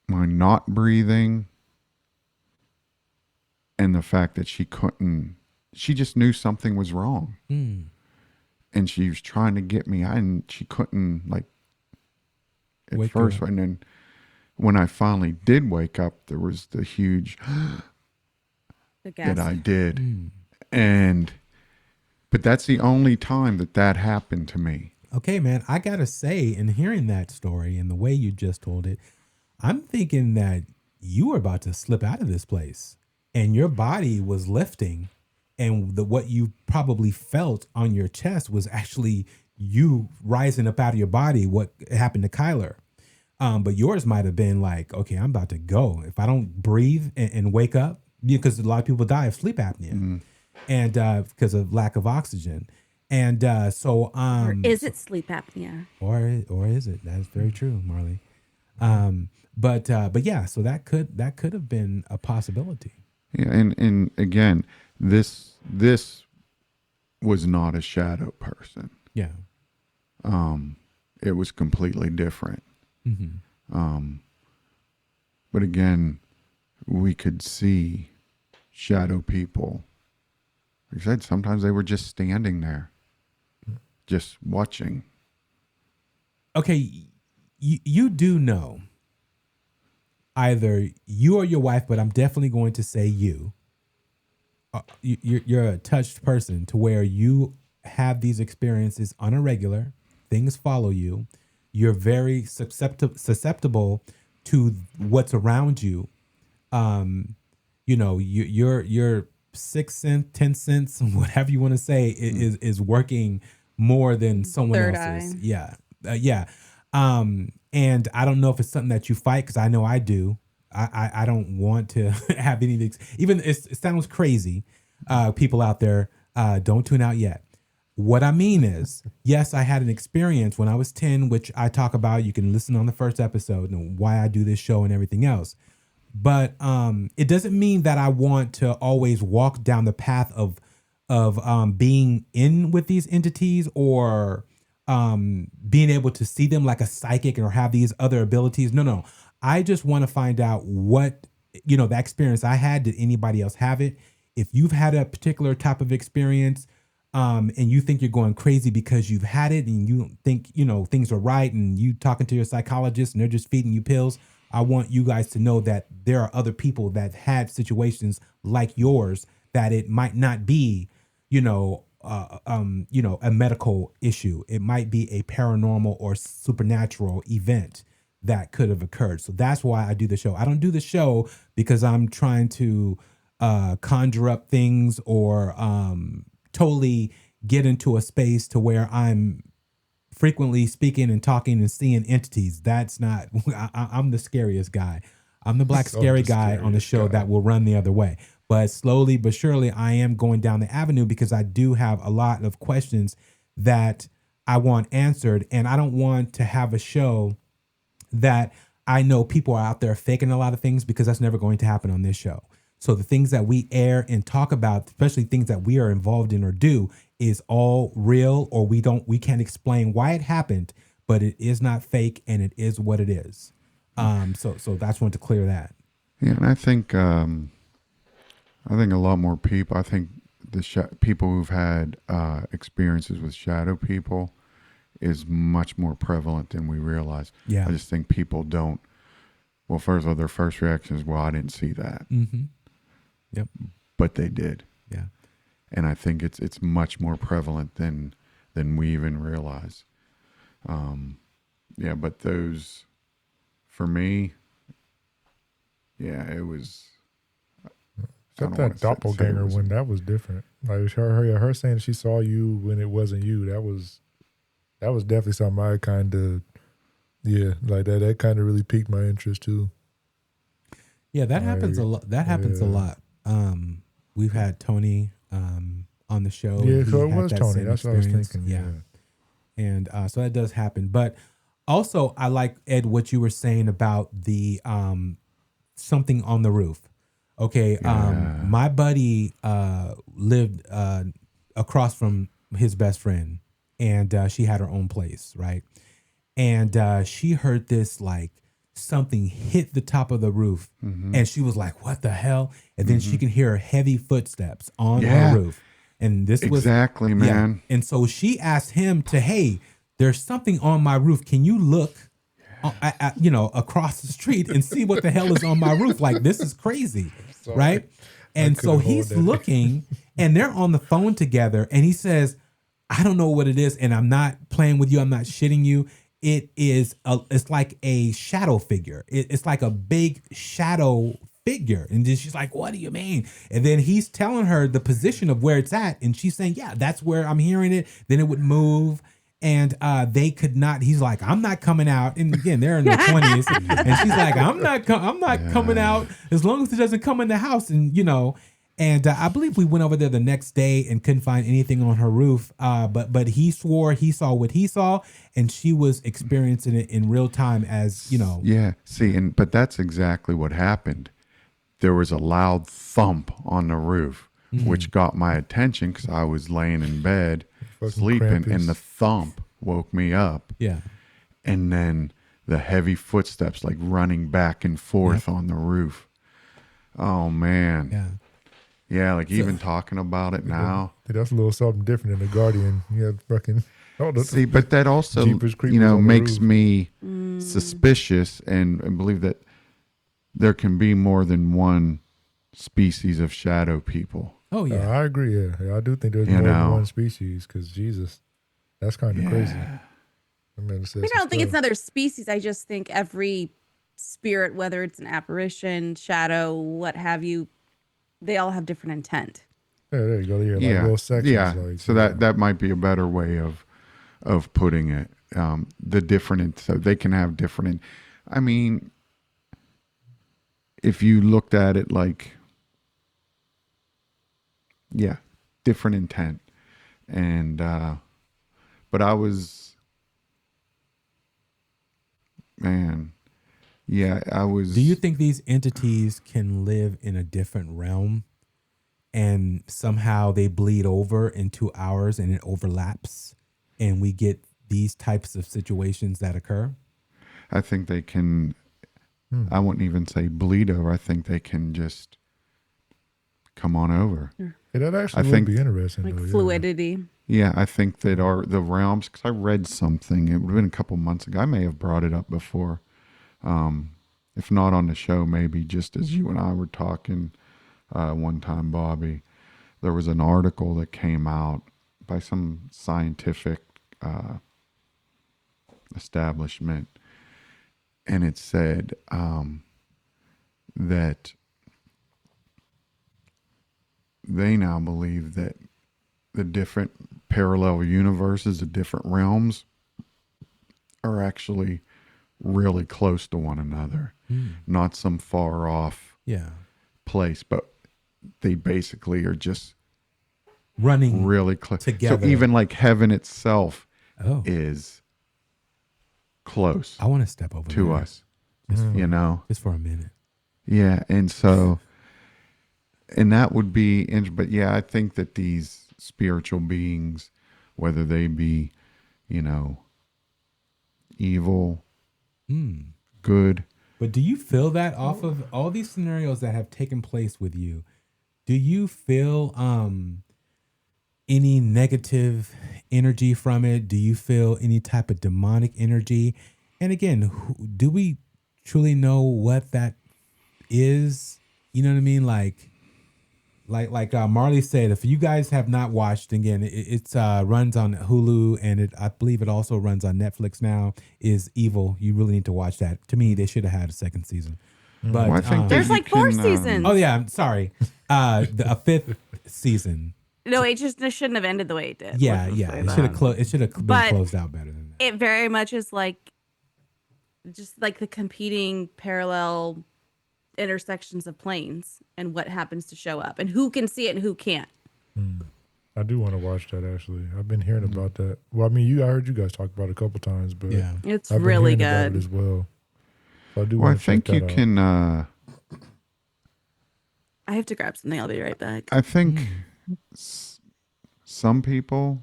my not breathing and the fact that she just knew something was wrong. Mm. And she was trying to get me, and she couldn't, like, at first. And then when I finally did wake up, there was the huge that I did. Mm. But that's the only time that happened to me.
Okay, man, I got to say, in hearing that story and the way you just told it, I'm thinking that you were about to slip out of this place and your body was lifting and what you probably felt on your chest was actually you rising up out of your body, what happened to Kyler. But yours might have been like, okay, I'm about to go. If I don't breathe and wake up, because a lot of people die of sleep apnea. Mm-hmm. And because of lack of oxygen. And so
or is it sleep apnea?
Or is it? That's very true, Marley. But yeah, so that could have been a possibility.
Yeah, and again, this was not a shadow person.
Yeah.
It was completely different. Mm-hmm. But again, we could see shadow people. Like I said, sometimes they were just standing there, just watching.
Okay, you do know either you or your wife, but I'm definitely going to say you. You're a touched person to where you have these experiences on a regular. Things follow you. You're very susceptible to what's around you. Your 6th sense, 10th sense, whatever you want to say, is working more than someone
Third
else's.
eye.
Yeah. And I don't know if it's something that you fight, because I know I do. I don't want to have anything. Even it sounds crazy. People out there, don't tune out yet. What I mean is, yes, I had an experience when I was 10, which I talk about. You can listen on the first episode and why I do this show and everything else. But it doesn't mean that I want to always walk down the path of being in with these entities or being able to see them like a psychic or have these other abilities. No. I just want to find out what, the experience I had. Did anybody else have it? If you've had a particular type of experience, and you think you're going crazy because you've had it and you think, things are right, and you talking to your psychologist and they're just feeding you pills, I want you guys to know that there are other people that had situations like yours, that it might not be, a medical issue. It might be a paranormal or supernatural event that could have occurred. So that's why I do the show. I don't do the show because I'm trying to conjure up things or totally get into a space to where I'm frequently speaking and talking and seeing entities. That's not, I'm the scariest guy. I'm the black scary guy on the show that will run the other way. But slowly but surely, I am going down the avenue because I do have a lot of questions that I want answered. And I don't want to have a show that I know people are out there faking a lot of things, because that's never going to happen on this show. So the things that we air and talk about, especially things that we are involved in or do, is all real, or we can't explain why it happened, but it is not fake and it is what it is. So that's one to clear that.
Yeah, and I think a lot more people. I think the people who've had experiences with shadow people is much more prevalent than we realize.
Yeah,
I just think people don't. Well, first of all, their first reaction is, "Well, I didn't see that."
Mm-hmm. Yep.
But they did.
Yeah.
And I think it's much more prevalent than we even realize. Yeah, but those, for me, yeah, it was.
Except that doppelganger one, that was different. Like her saying she saw you when it wasn't you. That was definitely something I kind of, like that kind of really piqued my interest too.
Yeah, that happens a lot. That happens a lot. We've had Tony on the show.
Yeah, so it was Tony. That's what I was thinking. Yeah.
And so that does happen. But also, I like, Ed, what you were saying about the something on the roof. Okay, my buddy lived across from his best friend, and she had her own place, right? And she heard this, like, something hit the top of the roof, and she was like, "What the hell?" And then she can hear heavy footsteps on the roof, and this was
exactly, man.
And so she asked him to, "Hey, there's something on my roof. Can you look, across the street and see what the hell is on my roof? Like, this is crazy." Right? And so he's looking, and they're on the phone together, and he says, "I don't know what it is, and I'm not playing with you. I'm not shitting you. It's like a shadow figure. It's like a big shadow figure." And then she's like, "What do you mean?" And then he's telling her the position of where it's at, and she's saying, "Yeah, that's where I'm hearing it." Then it would move. And they could not. He's like, "I'm not coming out." And again, they're in their 20s, and she's like, "I'm not coming out as long as it doesn't come in the house." And and I believe we went over there the next day and couldn't find anything on her roof. But he swore he saw what he saw, and she was experiencing it in real time, as
Yeah. See, but that's exactly what happened. There was a loud thump on the roof, which got my attention because I was laying in bed sleeping, Krampus. And the thump woke me up.
Yeah.
And then the heavy footsteps, like running back and forth on the roof. Oh, man.
Yeah.
Yeah, like even talking about it now.
That's a little something different than The Guardian. Yeah, fucking.
See, but that also, makes me suspicious and believe that there can be more than one species of shadow people.
Oh, yeah.
I agree. Yeah, I do think there's more than one species, because Jesus, that's kind of crazy. I
don't think it's another species. I just think every spirit, whether it's an apparition, shadow, what have you, they all have different intent.
Yeah, there you go. Like little sections.
Yeah. So that might be a better way of putting it. The different, so they can have different. I mean, if you looked at it like, different intent. And, but I was, man, I was.
Do you think these entities can live in a different realm and somehow they bleed over into ours and it overlaps and we get these types of situations that occur?
I think they can, I wouldn't even say bleed over. I think they can just come on over.
Yeah, that actually would be interesting.
Like
though,
fluidity.
Yeah, I think that the realms, because I read something, it would have been a couple months ago. I may have brought it up before. If not on the show, maybe just as you and I were talking one time, Bobby, there was an article that came out by some scientific establishment, and it said that they now believe that the different parallel universes, the different realms, are actually really close to one another, not some far off place, but they basically are just
running
really close
together.
So even like heaven itself is close.
I want to step over
to
there.
us, you know,
just for a minute.
Yeah, and so, and that would be, but yeah, I think that these spiritual beings, whether they be, you know, evil, good.
But do you feel that off of all these scenarios that have taken place with you? Do you feel any negative energy from it? Do you feel any type of demonic energy? And again, do we truly know what that is? You know what I mean? Like Marley said, if you guys have not watched, again, it runs on Hulu, and I believe it also runs on Netflix now, is Evil. You really need to watch that. To me, they should have had a second season. But
Well, I think
there's like 4 seasons.
Oh yeah, I'm sorry. A 5th season.
No, it shouldn't have ended the way it did.
Yeah. It should have been closed out better than that.
It very much is like just like the competing parallel intersections of planes and what happens to show up and who can see it and who can't.
I do want to watch that, actually. I've been hearing about that. Well, I mean, I heard you guys talk about it a couple times, but
yeah,
it's
I've been
really
hearing about
good
it as well. So I do
Well, I
want to check
think you
that out.
can.
I have to grab something. I'll be right back.
I think some people,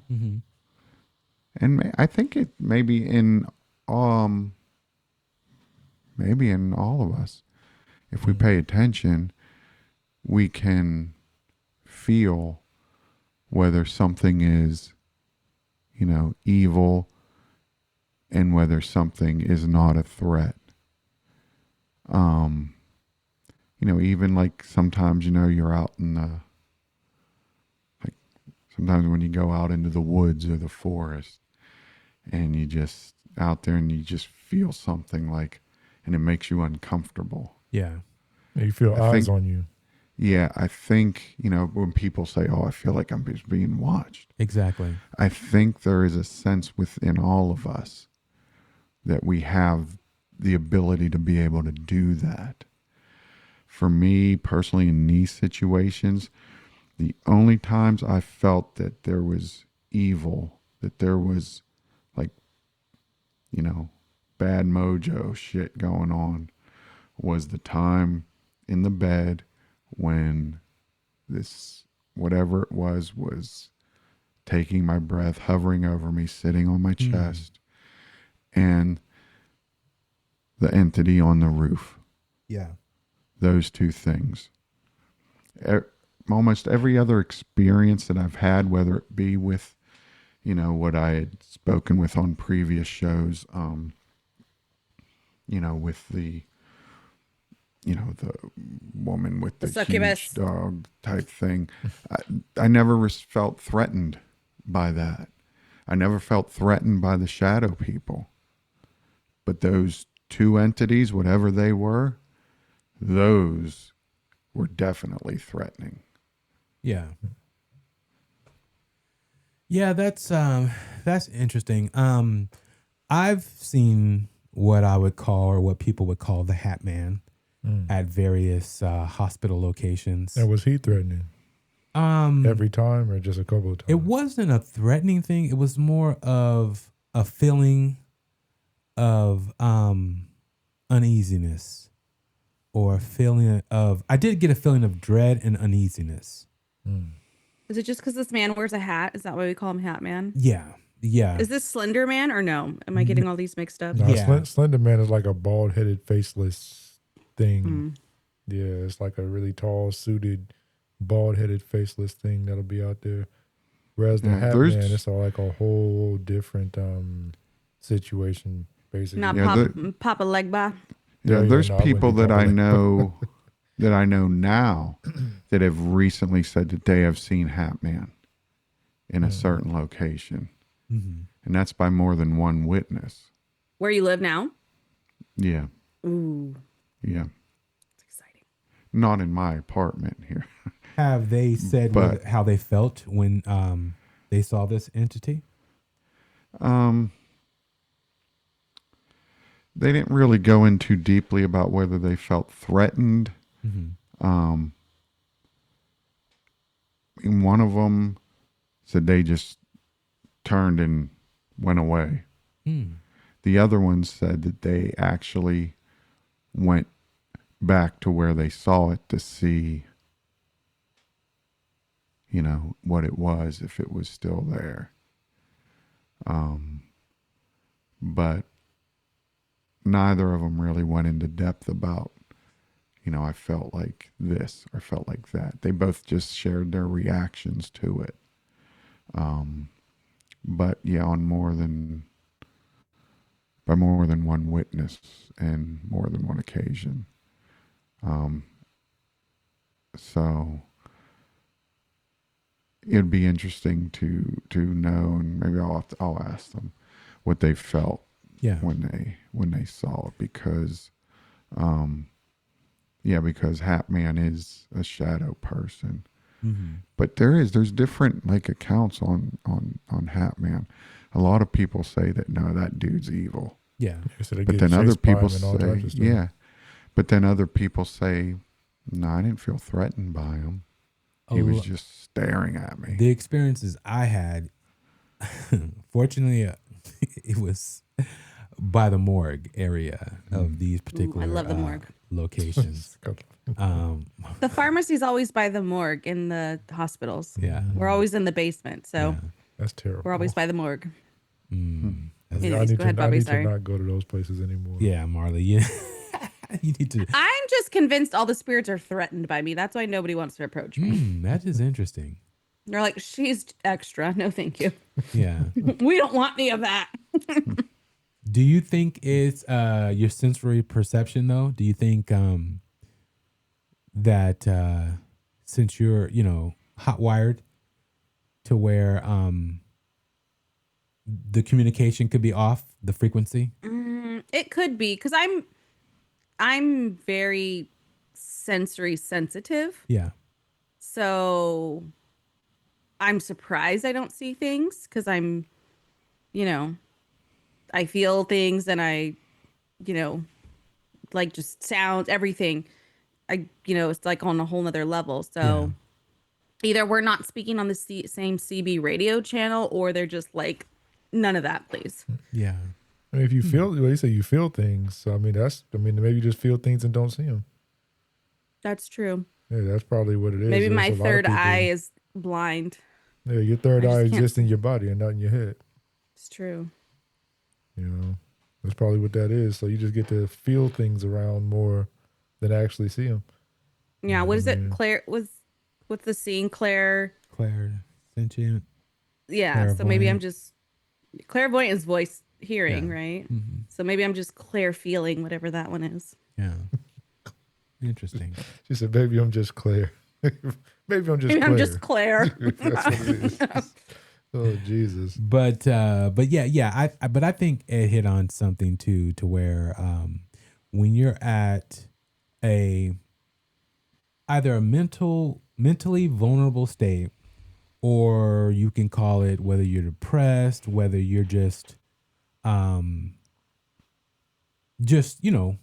and I think it maybe in all of us, if we pay attention, we can feel whether something is, you know, evil, and whether something is not a threat. You know, even like sometimes, you know, you're out in the, like sometimes when you go out into the woods or the forest and you just out there and you just feel something like, and it makes you uncomfortable.
Yeah.
You feel eyes on you.
Yeah. I think, you know, when people say, oh, I feel like I'm just being watched.
Exactly.
I think there is a sense within all of us that we have the ability to be able to do that. For me personally, in these situations, the only times I felt that there was evil, that there was like, you know, bad mojo shit going on, was the time in the bed when this, whatever it was taking my breath, hovering over me, sitting on my chest, and the entity on the roof.
Yeah.
Those two things. Almost every other experience that I've had, whether it be with, you know, what I had spoken with on previous shows, you know, with the, you know, the woman with the
succubus
huge dog type thing, I never felt threatened by that. I never felt threatened by the shadow people. But those two entities, whatever they were, those were definitely threatening.
Yeah. Yeah, that's interesting. I've seen what I would call, or what people would call, the Hat Man at various hospital locations.
And was he threatening? Every time, or just a couple of times?
It wasn't a threatening thing. It was more of a feeling of uneasiness, or a feeling of, I did get a feeling of dread and uneasiness.
Is it just because this man wears a hat? Is that why we call him Hat Man?
Yeah. Yeah.
Is this Slender Man or no? Am I getting all these mixed up?
No,
Yeah.
Slender Man is like a bald-headed, faceless thing. Yeah, it's like a really tall, suited, bald-headed, faceless thing that'll be out there. Whereas the Hat Man, it's all like a whole different situation, basically.
Not Papa Legba.
Yeah, there's people that I know that I know now that have recently said that they have seen Hat Man in a certain location. And that's by more than one witness.
Where you live now?
Yeah.
Ooh.
Yeah.
It's exciting.
Not in my apartment here.
Have they said how they felt when they saw this entity?
They didn't really go in too deeply about whether they felt threatened. And one of them said they just turned and went away. The other one said that they actually went back to where they saw it to see, you know, what it was, if it was still there. But neither of them really went into depth about, you know, I felt like this or felt like that. They both just shared their reactions to it. But yeah, by more than one witness and more than one occasion. So it'd be interesting to know, and maybe I'll ask them what they felt when they saw it, because because Hat Man is a shadow person. But there's different like accounts on Hat Man. A lot of people say that no, that dude's evil.
Yeah.
But then other people say But then other people say, no, I didn't feel threatened by him. He was just staring at me.
The experiences I had, fortunately, it was by the morgue area of these particular
I love the morgue.
Locations.
The pharmacy's always by the morgue in the hospitals.
Yeah.
We're always in the basement, so
that's terrible.
we're always by the morgue.
I need to not go to those places anymore.
Yeah, Marley. Yeah. You need to.
I'm just convinced all the spirits are threatened by me. That's why nobody wants to approach me.
That is interesting.
They're like, she's extra. No, thank you.
Yeah.
We don't want any of that.
Do you think it's your sensory perception, though? Do you think that since you're, you know, hot wired to where the communication could be off, the frequency?
It could be, because I'm very sensory sensitive.
Yeah.
So I'm surprised I don't see things, because I'm, you know, I feel things, and I, you know, like just sounds, everything. It's like on a whole nother level. So either we're not speaking on the same CB radio channel, or they're just like, none of that, please.
Yeah.
I mean, if you feel, well, you say you feel things. So, maybe you just feel things and don't see them.
That's true.
Yeah, that's probably what it is.
Maybe my third eye is blind.
Yeah, your third eye is just in your body and not in your head.
It's true.
You know, that's probably what that is. So you just get to feel things around more than actually see them.
Yeah. What is it? Claire what's the scene? Claire
sentient.
Yeah. So maybe I'm just clairvoyant is voice hearing, right?
Mm-hmm.
So maybe I'm just Claire feeling, whatever that one is.
Yeah. Interesting.
She said, "Baby, I'm just Claire. Maybe I'm just Claire.
I'm just Claire."
That's what it is. Oh Jesus!
But yeah. I think it hit on something too, to where when you're at either a mentally vulnerable state, or you can call it whether you're depressed, whether you're just you know,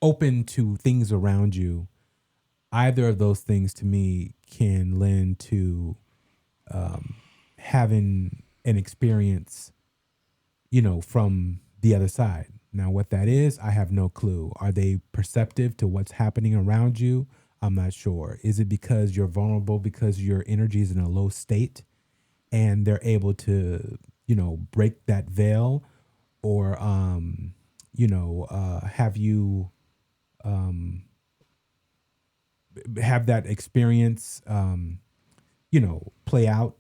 open to things around you. Either of those things to me can lend to having an experience, you know, from the other side. Now, what that is, I have no clue. Are they perceptive to what's happening around you? I'm not sure. Is it because you're vulnerable, because your energy is in a low state and they're able to, break that veil, or have you have that experience play out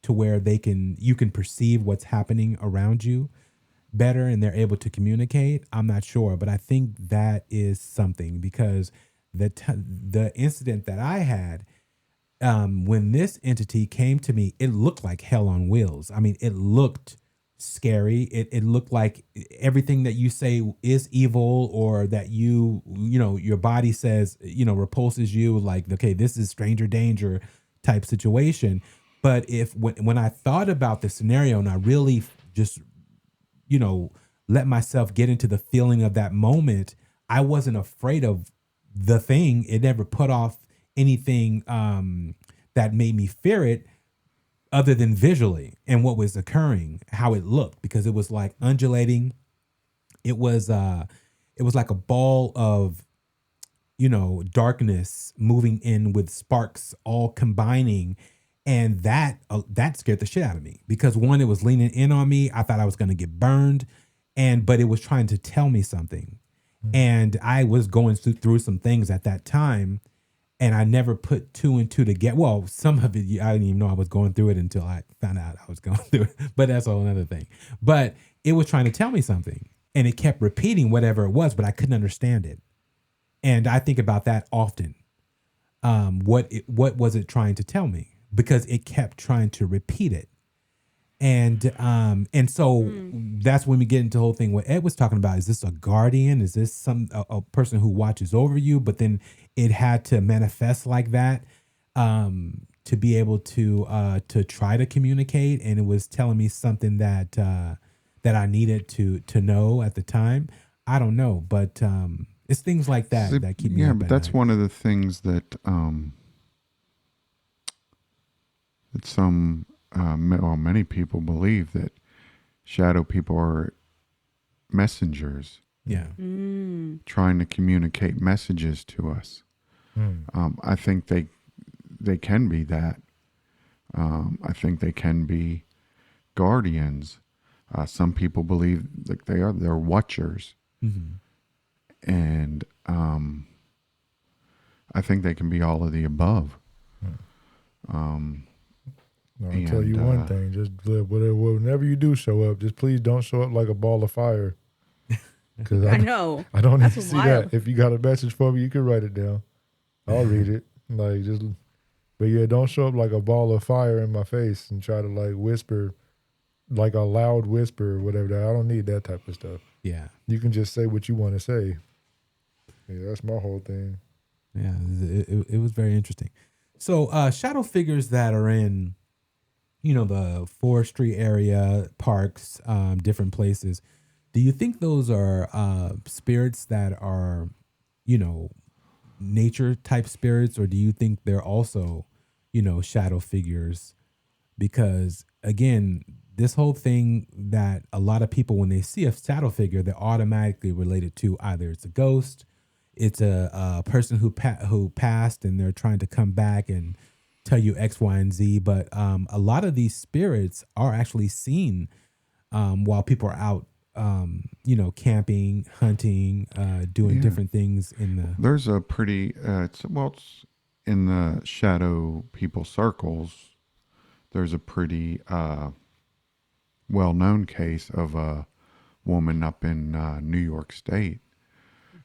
to where you can perceive what's happening around you better, and they're able to communicate. I'm not sure, but I think that is something, because the incident that I had, when this entity came to me, it looked like hell on wheels. I mean, it looked scary. It looked like everything that you say is evil, or that your body says, repulses you, like, okay, this is stranger danger type situation. But when I thought about the scenario, and I really just, let myself get into the feeling of that moment, I wasn't afraid of the thing. It never put off anything that made me fear it, other than visually and what was occurring, how it looked, because it was like undulating. It was like a ball of, darkness moving in with sparks all combining. And that scared the shit out of me, because one, it was leaning in on me. I thought I was going to get burned, but it was trying to tell me something. And I was going through some things at that time, and I never put two and two together. Well, some of it, I didn't even know I was going through it until I found out I was going through it. But that's a whole other thing. But it was trying to tell me something, and it kept repeating whatever it was, but I couldn't understand it. And I think about that often. What was it trying to tell me? Because it kept trying to repeat it. And so that's when we get into the whole thing what Ed was talking about. Is this a guardian? Is this a person who watches over you? But then it had to manifest like that to be able to try to communicate. And it was telling me something that I needed to know at the time. I don't know, but it's things like that that keep me up.
Yeah, but that's one of the things that many people believe, that shadow people are messengers.
Yeah.
Trying to communicate messages to us. I think they can be that. I think they can be guardians. Some people believe that they're watchers.
Mm-hmm.
And I think they can be all of the above.
I'll tell you one thing: just whenever you do show up, just please don't show up like a ball of fire. Because
I know
I don't need
That's
to see
wild.
that. If you got a message for me, you can write it down. I'll read it. But yeah, don't show up like a ball of fire in my face and try to like whisper, like a loud whisper or whatever. I don't need that type of stuff.
Yeah.
You can just say what you want to say. Yeah, that's my whole thing.
Yeah, it was very interesting. So shadow figures that are in, the forestry area, parks, different places, do you think those are spirits that are, nature type spirits, or do you think they're also, shadow figures? Because again, this whole thing that a lot of people, when they see a shadow figure, they're automatically related to either it's a ghost, it's a person who passed and they're trying to come back and tell you X, Y, and Z. But a lot of these spirits are actually seen while people are out, camping, hunting, doing different things in the.
There's a pretty, it's in the shadow people circles. There's a pretty well-known case of a woman up in New York State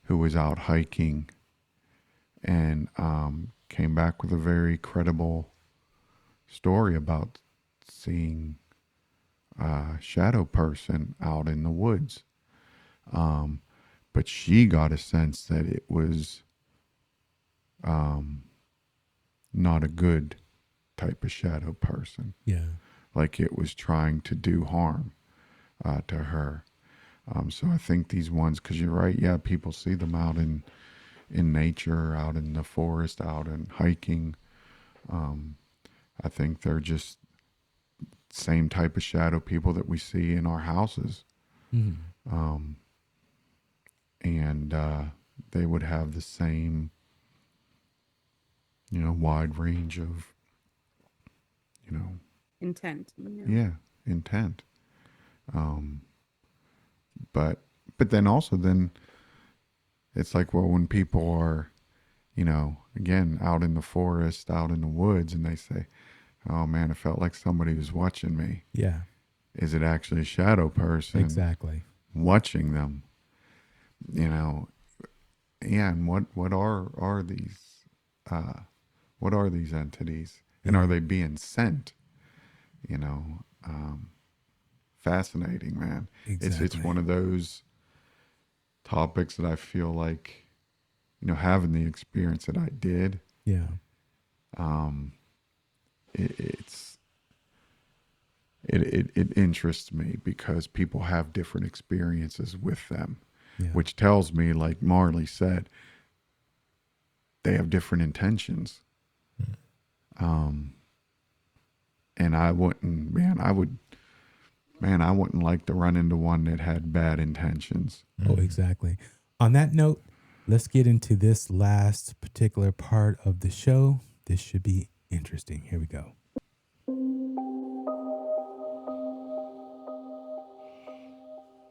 who was out hiking and came back with a very credible story about seeing a shadow person out in the woods. But she got a sense that it was not a good type of shadow person.
Yeah.
Like it was trying to do harm to her. So I think these ones, because you're right, yeah, people see them out in nature, out in the forest, out and hiking. I think they're just same type of shadow people that we see in our houses.
Mm-hmm.
And they would have the same, wide range of,
Intent.
yeah, intent. But then also then it's like, well, when people are, again, out in the forest, out in the woods, and they say, oh man, it felt like somebody was watching me.
Yeah.
Is it actually a shadow person?
Exactly.
Watching them, Yeah. And what are these entities? And are they being sent? Fascinating, man.
Exactly.
It's one of those topics that I feel like, having the experience that I did.
Yeah.
It interests me because people have different experiences with them,
Yeah.
which tells me, like Marley said, they have different intentions. And I wouldn't like to run into one that had bad intentions.
Oh, exactly. On that note, let's get into this last particular part of the show. This should be interesting. Here we go.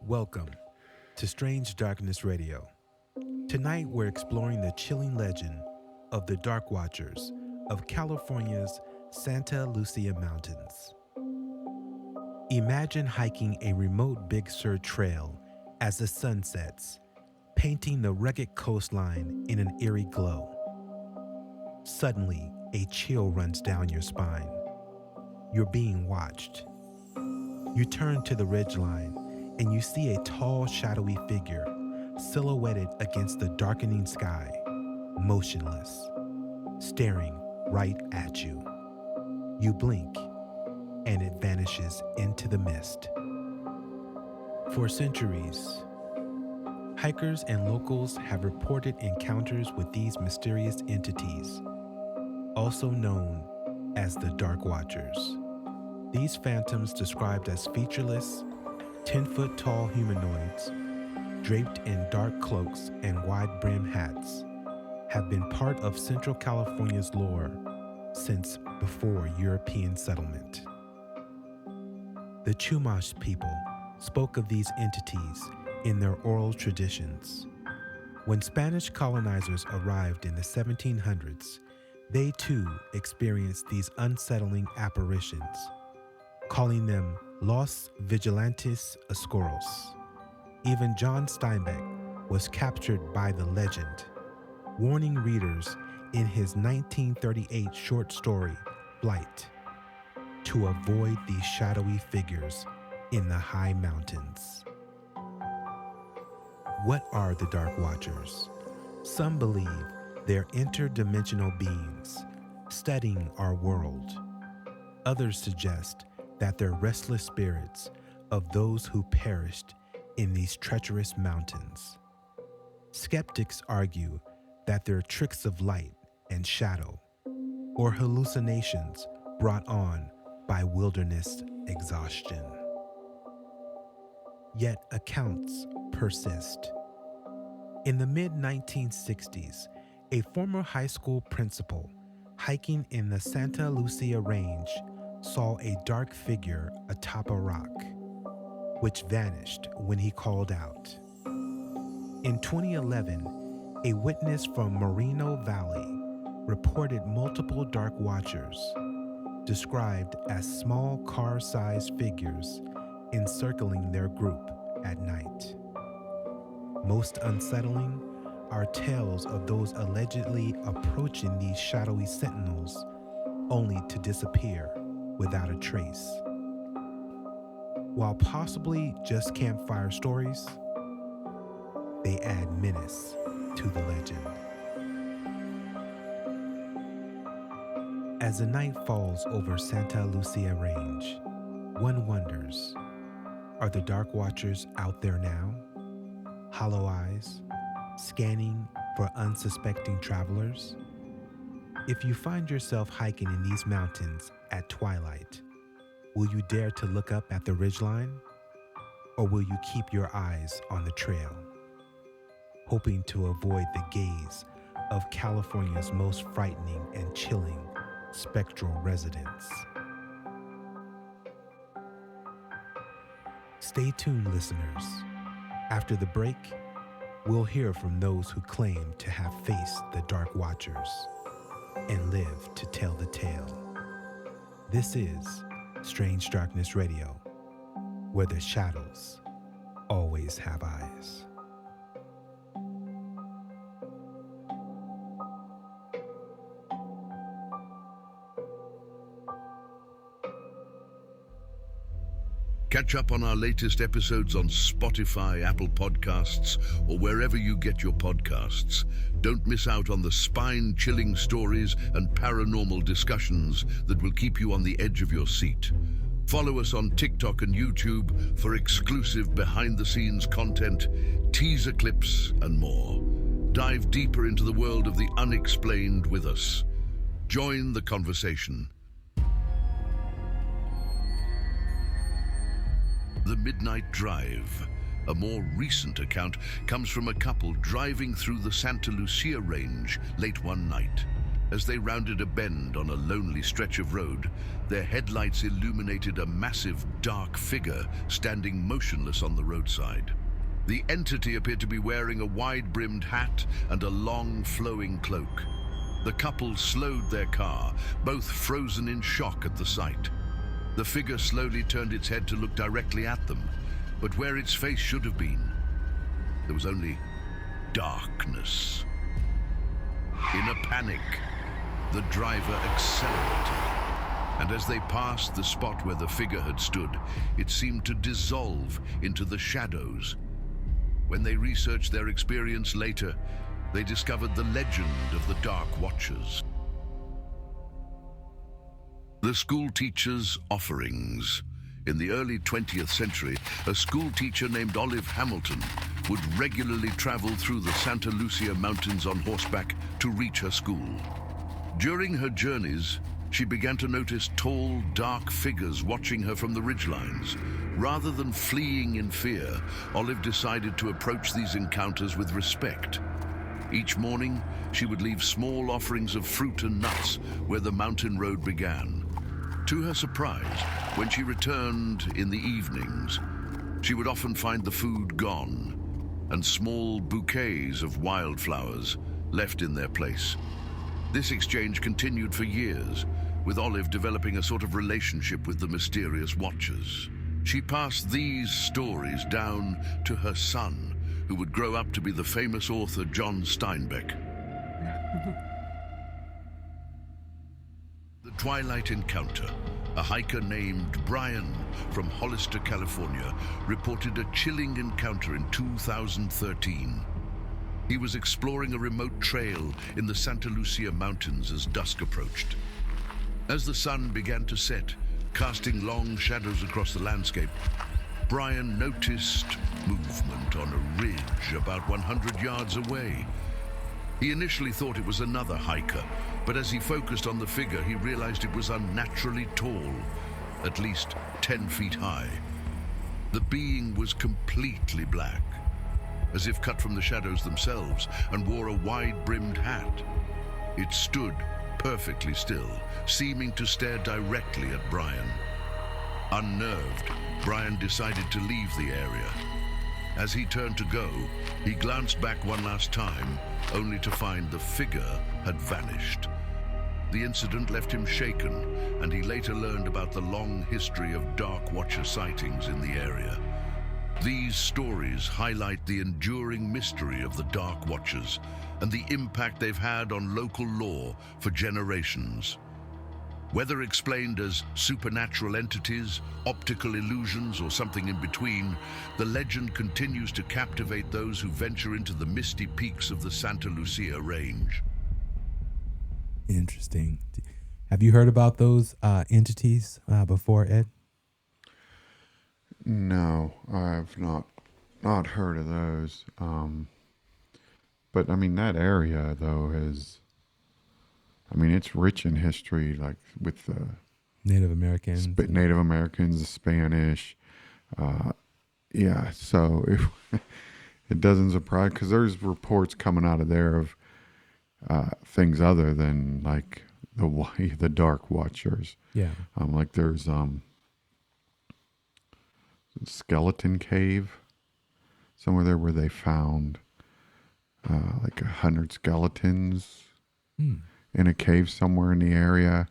Welcome to Strange Darkness Radio. Tonight we're exploring the chilling legend of the Dark Watchers of California's Santa Lucia Mountains. Imagine hiking a remote Big Sur trail as the sun sets, painting the rugged coastline in an eerie glow. Suddenly, a chill runs down your spine. You're being watched. You turn to the ridgeline and you see a tall, shadowy figure silhouetted against the darkening sky, motionless, staring right at you. You blink, and it vanishes into the mist. For centuries, hikers and locals have reported encounters with these mysterious entities, also known as the Dark Watchers. These phantoms, described as featureless, 10-foot-tall humanoids, draped in dark cloaks and wide-brimmed hats, have been part of Central California's lore since before European settlement. The Chumash people spoke of these entities in their oral traditions. When Spanish colonizers arrived in the 1700s, they too experienced these unsettling apparitions, calling them Los Vigilantes Oscuros. Even John Steinbeck was captured by the legend, warning readers in his 1938 short story, Flight, to avoid these shadowy figures in the high mountains. What are the Dark Watchers? Some believe they're interdimensional beings studying our world. Others suggest that they're restless spirits of those who perished in these treacherous mountains. Skeptics argue that they're tricks of light and shadow, or hallucinations brought on by wilderness exhaustion. Yet accounts persist. In the mid-1960s, a former high school principal hiking in the Santa Lucia Range saw a dark figure atop a rock, which vanished when he called out. In 2011, a witness from Moreno Valley reported multiple Dark Watchers, described as small car-sized figures encircling their group at night. Most unsettling are tales of those allegedly approaching these shadowy sentinels only to disappear without a trace. While possibly just campfire stories, they add menace to the legend. As the night falls over Santa Lucia Range, one wonders, are the Dark Watchers out there now? Hollow eyes, scanning for unsuspecting travelers? If you find yourself hiking in these mountains at twilight, will you dare to look up at the ridgeline? Or will you keep your eyes on the trail, hoping to avoid the gaze of California's most frightening and chilling spectral residents? Stay tuned, listeners. After the break, we'll hear from those who claim to have faced the Dark Watchers and live to tell the tale. This is Strange Darkness Radio, where the shadows always have eyes.
Catch up on our latest episodes on Spotify, Apple Podcasts, or wherever you get your podcasts. Don't miss out on the spine-chilling stories and paranormal discussions that will keep you on the edge of your seat. Follow us on TikTok and YouTube for exclusive behind-the-scenes content, teaser clips, and more. Dive deeper into the world of the unexplained with us. Join the conversation. The Midnight Drive. A more recent account comes from a couple driving through the Santa Lucia range late one night. As they rounded a bend on a lonely stretch of road, their headlights illuminated a massive dark figure standing motionless on the roadside. The entity appeared to be wearing a wide-brimmed hat and a long flowing cloak. The couple slowed their car, both frozen in shock at the sight. The figure slowly turned its head to look directly at them, but where its face should have been, there was only darkness. In a panic, the driver accelerated, and as they passed the spot where the figure had stood, it seemed to dissolve into the shadows. When they researched their experience later, they discovered the legend of the Dark Watchers. The school teacher's offerings. In the early 20th century, a school teacher named Olive Hamilton would regularly travel through the Santa Lucia Mountains on horseback to reach her school. During her journeys, she began to notice tall, dark figures watching her from the ridgelines. Rather than fleeing in fear, Olive decided to approach these encounters with respect. Each morning, she would leave small offerings of fruit and nuts where the mountain road began. To her surprise, when she returned in the evenings, she would often find the food gone and small bouquets of wildflowers left in their place. This exchange continued for years, with Olive developing a sort of relationship with the mysterious Watchers. She passed these stories down to her son, who would grow up to be the famous author John Steinbeck. The Twilight Encounter. A hiker named Brian from Hollister, California, reported a chilling encounter in 2013. He was exploring a remote trail in the Santa Lucia Mountains as dusk approached. As the sun began to set, casting long shadows across the landscape, Brian noticed movement on a ridge about 100 yards away. He initially thought it was another hiker, but as he focused on the figure, he realized it was unnaturally tall, at least 10 feet high. The being was completely black, as if cut from the shadows themselves, and wore a wide-brimmed hat. It stood perfectly still, seeming to stare directly at Brian. Unnerved, Brian decided to leave the area. As he turned to go, he glanced back one last time, only to find the figure had vanished. The incident left him shaken, and he later learned about the long history of Dark Watcher sightings in the area. These stories highlight the enduring mystery of the Dark Watchers and the impact they've had on local lore for generations. Whether explained as supernatural entities, optical illusions, or something in between, the legend continues to captivate those who venture into the misty peaks of the Santa Lucia range.
Interesting. Have you heard about those entities before, Ed?
No, I've not heard of those. But I mean, that area though it's rich in history, like with the
Native Americans,
the Spanish. Yeah, so it doesn't surprise, because there's reports coming out of there of things other than like the Dark Watchers.
Yeah.
Like there's skeleton cave, somewhere there where they found like 100 skeletons in a cave somewhere in the area.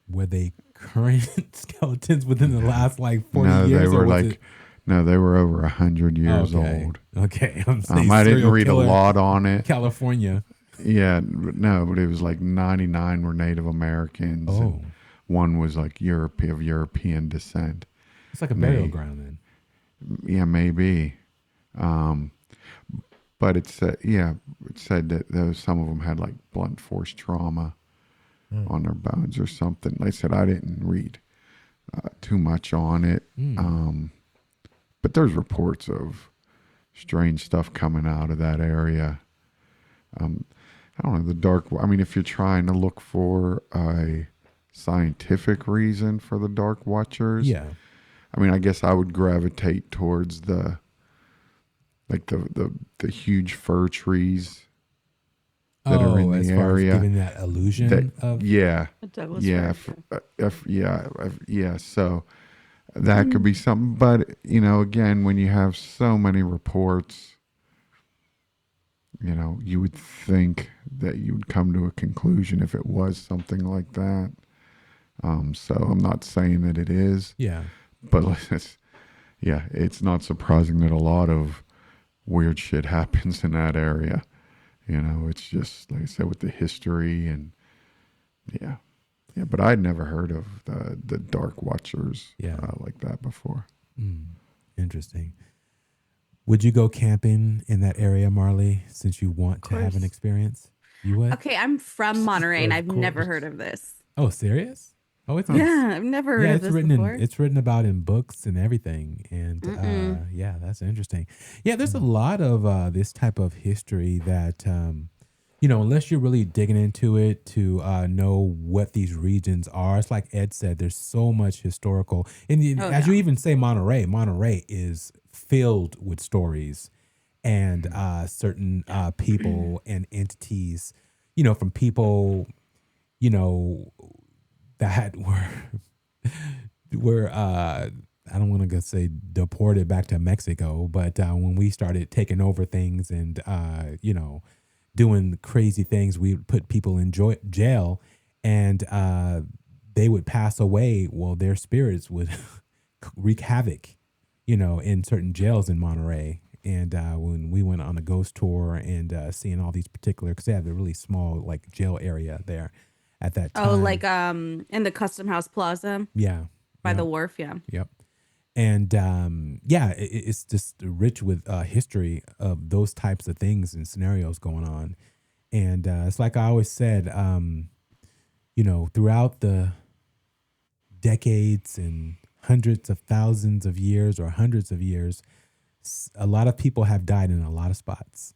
Were they current skeletons within the last like 40
No,
years?
they were like, no, they were over 100 years old.
Okay.
I didn't read a lot on it.
California.
Yeah, no, but it was like 99 were Native Americans.
Oh.
And one was like of European descent.
It's like a burial ground then.
Yeah, maybe. But it said that some of them had like blunt force trauma on their bones or something. Like I said, I didn't read too much on it. But there's reports of strange stuff coming out of that area. I don't know, if you're trying to look for a scientific reason for the Dark Watchers.
Yeah.
I guess I would gravitate towards the huge fir trees that are in the area.
As giving that illusion of
Douglas
So that could be something. But again, when you have so many reports, you would think that you would come to a conclusion if it was something like that. So I'm not saying that it is.
Yeah.
But it's not surprising that a lot of weird shit happens in that area. It's just, like I said, with the history and but I'd never heard of the Dark Watchers like that before.
Interesting. Would you go camping in that area, Marley, since you want to have an experience? You would?
Okay, I'm from Monterey and I've never heard of this.
Oh, serious? Oh, it's
I've never heard of this before.
It's written about in books and everything, and that's interesting. Yeah, there's a lot of this type of history that unless you're really digging into it to know what these regions are. It's like Ed said, there's so much historical, and you even say Monterey is filled with stories and certain people and entities, from people, that were I don't want to say deported back to Mexico, but when we started taking over things and doing crazy things, we would put people in jail, and they would pass away. Well, their spirits would wreak havoc, in certain jails in Monterey. And when we went on a ghost tour and seeing all these particular, because they have a really small like jail area there at that time.
Oh, like in the Custom House Plaza.
Yeah.
By the wharf. Yeah.
Yep. And it's just rich with history of those types of things and scenarios going on. And it's like I always said, throughout the decades and hundreds of thousands of years or hundreds of years, a lot of people have died in a lot of spots.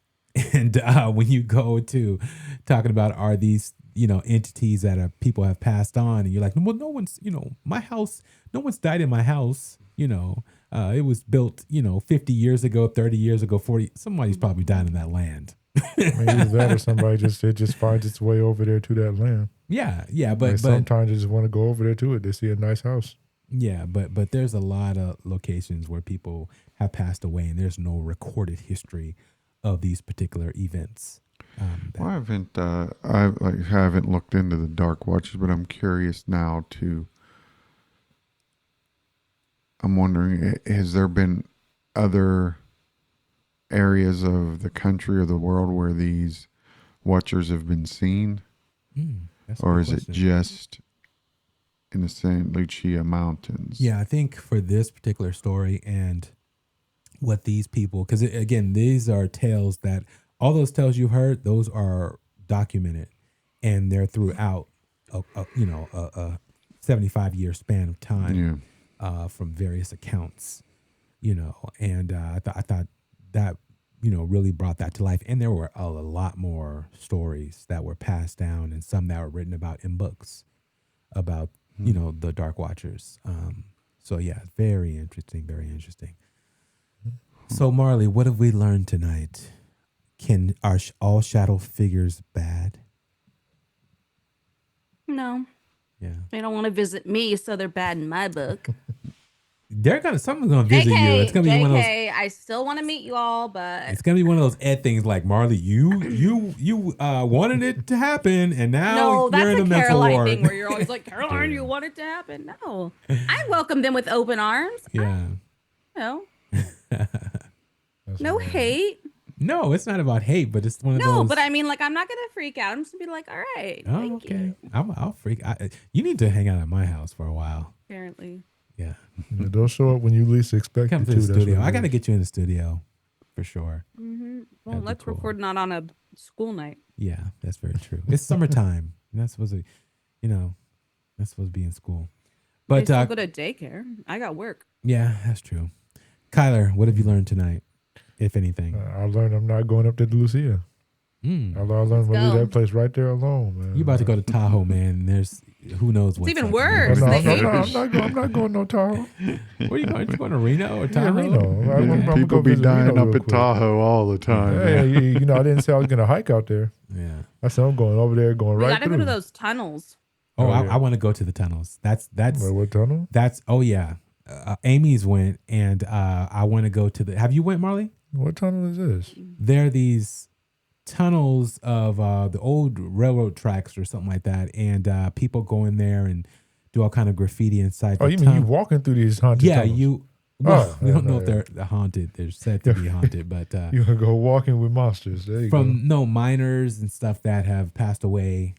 And when you go to talking about are these entities that people have passed on, and you're like, well, no one's, my house, no one's died in my house. It was built, 50 years ago, 30 years ago, 40. Somebody's probably died in that land.
Maybe that, or somebody just finds its way over there to that land.
Yeah, but
sometimes they just want to go over there to it. They see a nice house.
Yeah, but there's a lot of locations where people have passed away, and there's no recorded history of these particular events.
I haven't looked into the Dark Watchers, but I'm curious now to. I'm wondering, has there been other areas of the country or the world where these watchers have been seen? Or is it just in the St. Lucia Mountains?
Yeah, I think for this particular story and what these people, because again, these are tales that all those tales you heard, those are documented, and they're throughout a 75-year span of time. From various accounts, and I thought that, really brought that to life. And there were a lot more stories that were passed down and some that were written about in books about, the Dark Watchers. So yeah, very interesting, very interesting. So Marley, what have we learned tonight? Are all shadow figures bad?
No.
Yeah.
They don't want to visit me, so they're bad in my book.
Someone's gonna visit you. It's gonna be one of those.
I still want to meet you all, but
It's gonna be one of those Ed things like Marley. You wanted it to happen, and now
no, that's
you're in
a
a mental
Caroline
ward.
thing where you're always like, Caroline, you want it to happen. No, I welcome them with open arms.
Yeah.
No. No hate.
No, it's not about hate, but it's one of those.
No, but I mean, like, I'm not gonna freak out. I'm just gonna be like, all right.
Oh, okay. I'll freak. You need to hang out at my house for a while.
Apparently.
Yeah.
Don't show up when you least expect
Come to
to.
the studio. I got to get you in the studio for sure.
Mm-hmm. Well, let's record not on a school night.
Yeah, that's very true. It's summertime. That's supposed to, that's supposed to be in school. But
I still go to daycare. I got work.
Yeah, that's true. Kyler, what have you learned tonight, if anything?
I learned I'm not going up to Lucia. I learned to leave that place right there alone, man.
You about to go to Tahoe, man. There's who knows what's
It's even
up,
worse.
I'm not going no Tahoe.
Where are you going? You going to Reno or Tahoe?
Yeah, Reno.
People be dying up at Tahoe all the time.
Yeah, I didn't say I was going to hike out there.
Yeah.
I said I'm going over there, going
We
right
gotta
through.
go to those tunnels.
Oh,
yeah.
I want to go to the tunnels. That's
Wait, what tunnel?
That's yeah. Amy's went, and I want to go to the. Have you went, Marley?
What tunnel is this?
There are these tunnels of the old railroad tracks or something like that, and people go in there and do all kind of graffiti inside.
Oh, you mean you walking through these haunted tunnels?
Yeah, we don't know if they're haunted. They're said to be haunted, but
you're gonna go walking with monsters. There you go.
Miners and stuff that have passed away.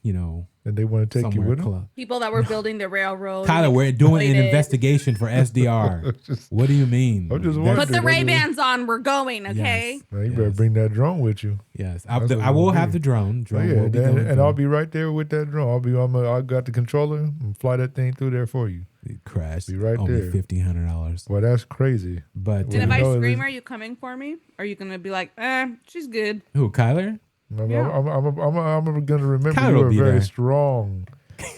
And they want to take you with them.
People that were building the railroad.
Tyler, we're doing an investigation for SDR. What do you mean?
I'm just
Put the Ray-Bans on. We're going, okay?
Yes.
Man, you better bring that drone with you.
Yes, I will have the drone.
Will be and I'll be right there with that drone. I got the controller and fly that thing through there for you.
Crash.
Be right
only
there.
$1,500.
Well, that's crazy.
But
and if I scream, are you coming for me? Are you gonna be like, she's good?
Who, Kyler?
I'm going to remember
Kyler
you're a very
there.
strong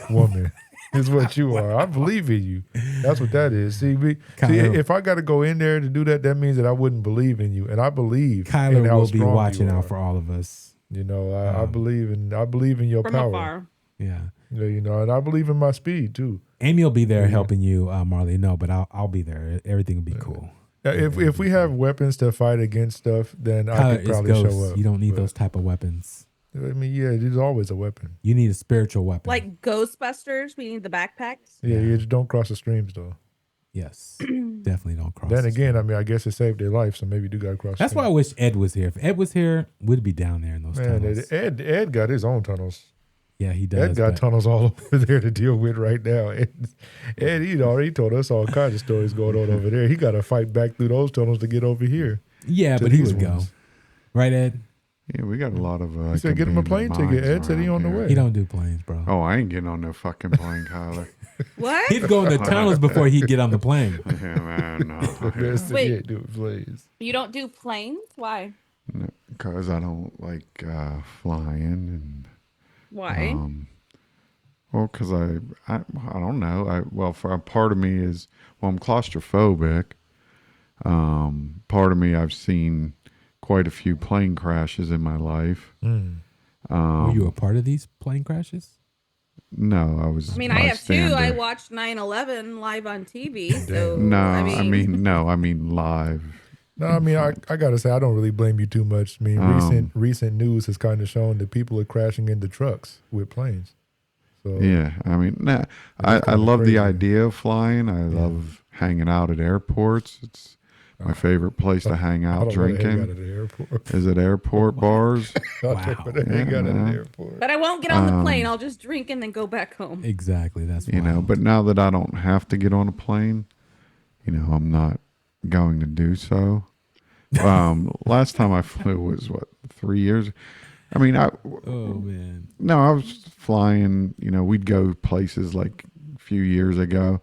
woman. Is what you are. I believe in you. That's what that is. See, if I got to go in there to do that, that means that I wouldn't believe in you, and I believe
Kyler
in how
will be
strong
watching
you
out
are.
for all of us.
I believe in your
From
power.
afar.
Yeah.
And I believe in my speed too.
Amy will be there helping you, Marley. No, but I'll be there. Everything will be cool.
If we have weapons to fight against stuff, then
Kyler,
I could probably show up.
You don't need those type of weapons.
I mean, yeah, there's always a weapon.
You need a spiritual weapon.
Like Ghostbusters, we need the backpacks.
Yeah, you just don't cross the streams though.
Yes, definitely don't cross.
Then again, I mean, I guess it saved their life, so maybe you do got to cross.
That's why I wish Ed was here. If Ed was here, we'd be down there in those tunnels.
Ed got his own tunnels.
Yeah, he does.
Ed got tunnels all over there to deal with right now. Ed, he already told us all kinds of stories going on over there. He got to fight back through those tunnels to get over here.
Yeah, but he would go. Right, Ed?
Yeah, we got a lot of.
He said, get him a plane ticket. Ed said he on the way.
He don't do planes, bro.
Oh, I ain't getting on no fucking plane, Kyler.
What?
He'd go in the tunnels before he'd get on the plane.
Yeah, man, no.
Wait.
Do planes.
You don't do planes? Why?
Because I don't like flying and.
Why?
Well, because I don't know. For a part of me is I'm claustrophobic. Part of me I've seen quite a few plane crashes in my life.
Were you a part of these plane crashes?
No, I was.
I mean, I have two. I watched 9/11 live on TV. So
no, I mean live.
No, I mean, I gotta say, I don't really blame you too much. I mean, recent news has kind of shown that people are crashing into trucks with planes. So
yeah, I mean, I love the idea of flying. I love hanging out at airports. It's my favorite place to hang out drinking. Is it airport bars?
But I won't get on the plane. I'll just drink and then go back home.
Exactly. That's wild.
But now that I don't have to get on a plane, I'm not going to do so. Last time I flew was 3 years. I mean,
oh man.
No, I was flying. We'd go places like a few years ago,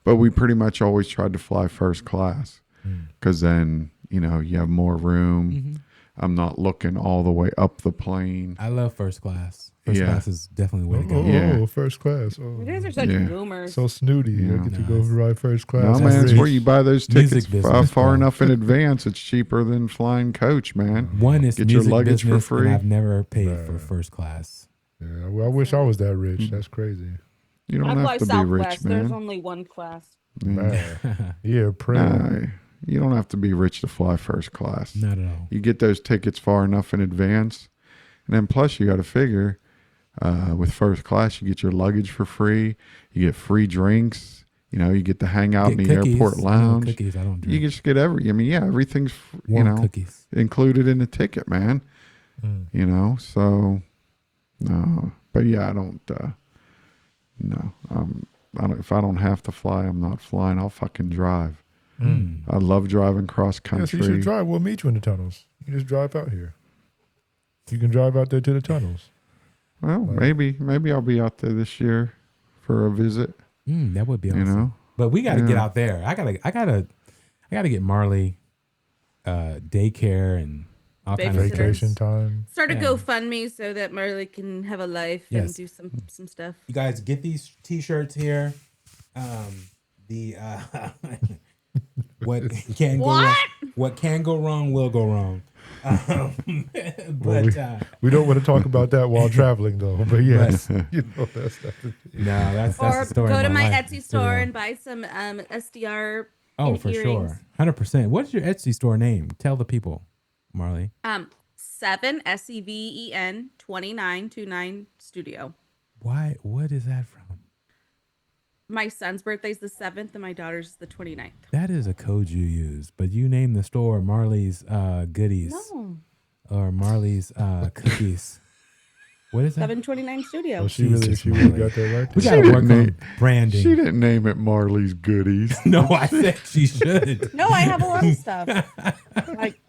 but we pretty much always tried to fly first class because then you have more room.
Mm-hmm.
I'm not looking all the way up the plane.
I love first class. First class is definitely the way to go.
Oh, first class. Oh.
You guys are such boomers.
So snooty. You get to go ride first class.
No, man, it's where you buy those tickets
business,
far enough in advance. It's cheaper than flying coach, man.
One is
get
music
your luggage
business,
for free.
and I've never paid for first class.
Yeah, well, I wish I was that rich. That's crazy.
You don't have to
Southwest.
be rich, man.
There's only one class.
Man. Yeah, pretty.
You don't have to be rich to fly first class.
Not at all.
You get those tickets far enough in advance. And then plus you got to figure with first class, you get your luggage for free. You get free drinks. You know, you get to hang out in the
cookies.
airport lounge.
Cookies, I don't drink.
You just get everything's,
Warm cookies.
included in the ticket, man. You know, so no. But yeah, I don't, no. If I don't have to fly, I'm not flying. I'll fucking drive. I love driving cross country.
Yeah, so you should drive. We'll meet you in the tunnels. You just drive out here. You can drive out there to the tunnels.
Well, maybe I'll be out there this year for a visit.
That would be awesome.
You know,
but we got to get out there. I gotta get Marley daycare and all kind of
vacation time.
Start a GoFundMe so that Marley can have a life and do some stuff.
You guys get these T-shirts here. What can go wrong will go wrong.
We don't want to talk about that while traveling, though. But yes, that's
the story.
Go to my Etsy store and buy some SDR.
For sure, 100%. What's your Etsy store name? Tell the people, Marley.
7 SEVEN 2929 Studio.
Why? What is that from?
My son's birthday's the 7th and my daughter's the 29th.
That is a code you use, but you name the store Marley's Goodies.
No.
Or Marley's Cookies. What is that?
729 Studio.
Well, she really got that right.
We got to work on branding.
She didn't name it Marley's Goodies.
No, I said she should.
No, I have a lot of stuff. Like,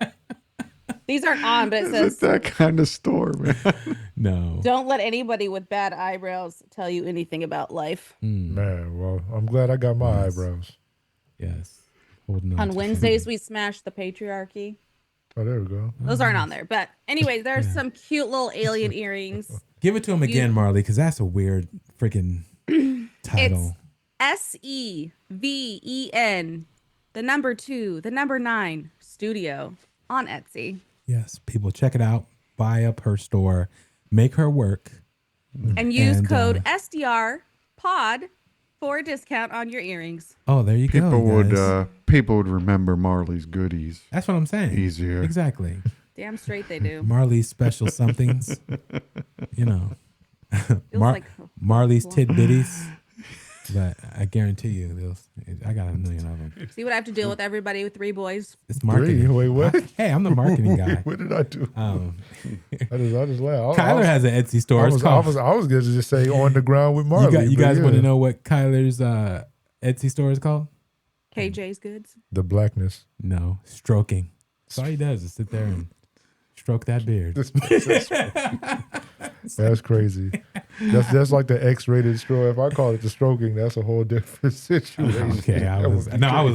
these aren't on, but it says...
It's that kind of store, man.
No.
Don't let anybody with bad eyebrows tell you anything about life.
Man, well, I'm glad I got my eyebrows.
Yes.
On Wednesdays, we smash the patriarchy.
Oh, there we go.
Those aren't on there. But anyway, there's some cute little alien earrings.
Give it to him again, Marley, because that's a weird freaking title.
It's SEVEN, the number 2, the number 9 Studio on Etsy.
Yes, people, check it out. Buy up her store. Make her work.
And use code SDR POD for a discount on your earrings.
Oh, there you go.
People would remember Marley's Goodies.
That's what I'm saying.
Easier.
Exactly.
Damn straight they do.
Marley's special somethings. Marley's tidbitties. But I guarantee you, I got 1 million of them.
See what I have to deal with everybody with 3 boys?
It's marketing.
Wait, what?
Hey, I'm the marketing guy.
What did I do? I just laughed.
Kyler has an Etsy store.
I was going to just say On the Ground with Marley.
You guys want to know what Kyler's Etsy store is called?
KJ's Goods.
The Blackness.
No, Stroking. That's all he does is sit there and stroke that beard.
That's crazy. That's like the X-rated store. If I call it the stroking, that's a whole different situation.
Okay, I was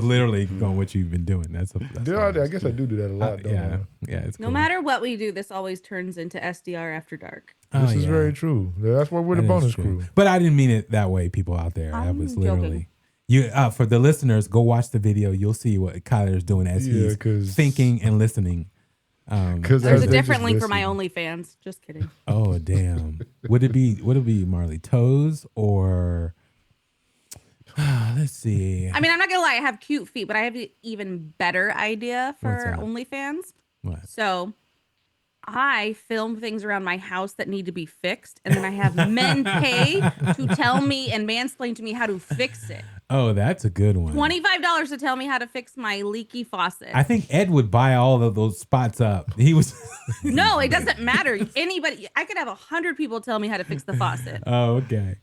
literally going what you've been doing. That's
I guess I do that a lot.
Yeah. It's
no
cool.
matter what we do, this always turns into SDR After Dark.
This is very true. That's why we're the bonus crew.
But I didn't mean it that way, people out there. I was literally for the listeners, go watch the video. You'll see what Kyler's doing as he's thinking and listening.
There's a different link for my OnlyFans. Just kidding.
Oh damn! Would it be Marley Toes or? Let's see.
I mean, I'm not gonna lie. I have cute feet, but I have an even better idea for OnlyFans.
What?
So, I film things around my house that need to be fixed, and then I have men pay to tell me and mansplain to me how to fix it.
Oh, that's a good one.
$25 to tell me how to fix my leaky faucet.
I think Ed would buy all of those spots up. He was.
No, it doesn't matter. Anybody, I could have 100 people tell me how to fix the faucet.
Oh, okay.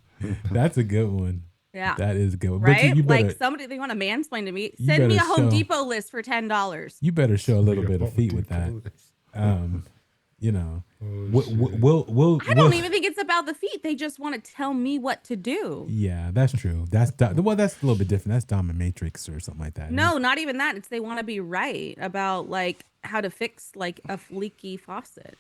That's a good one.
Yeah.
That is good.
Right? Like somebody, they want to mansplain to me. Send me a Home Depot list for $10.
You better show a little bit of feet with that. We'll
I don't even think it's about the feet. They just want to tell me what to do.
Yeah, that's true. That's a little bit different. That's dominatrix or something like that.
No, not even that. It's they want to be right about like how to fix like a leaky faucet.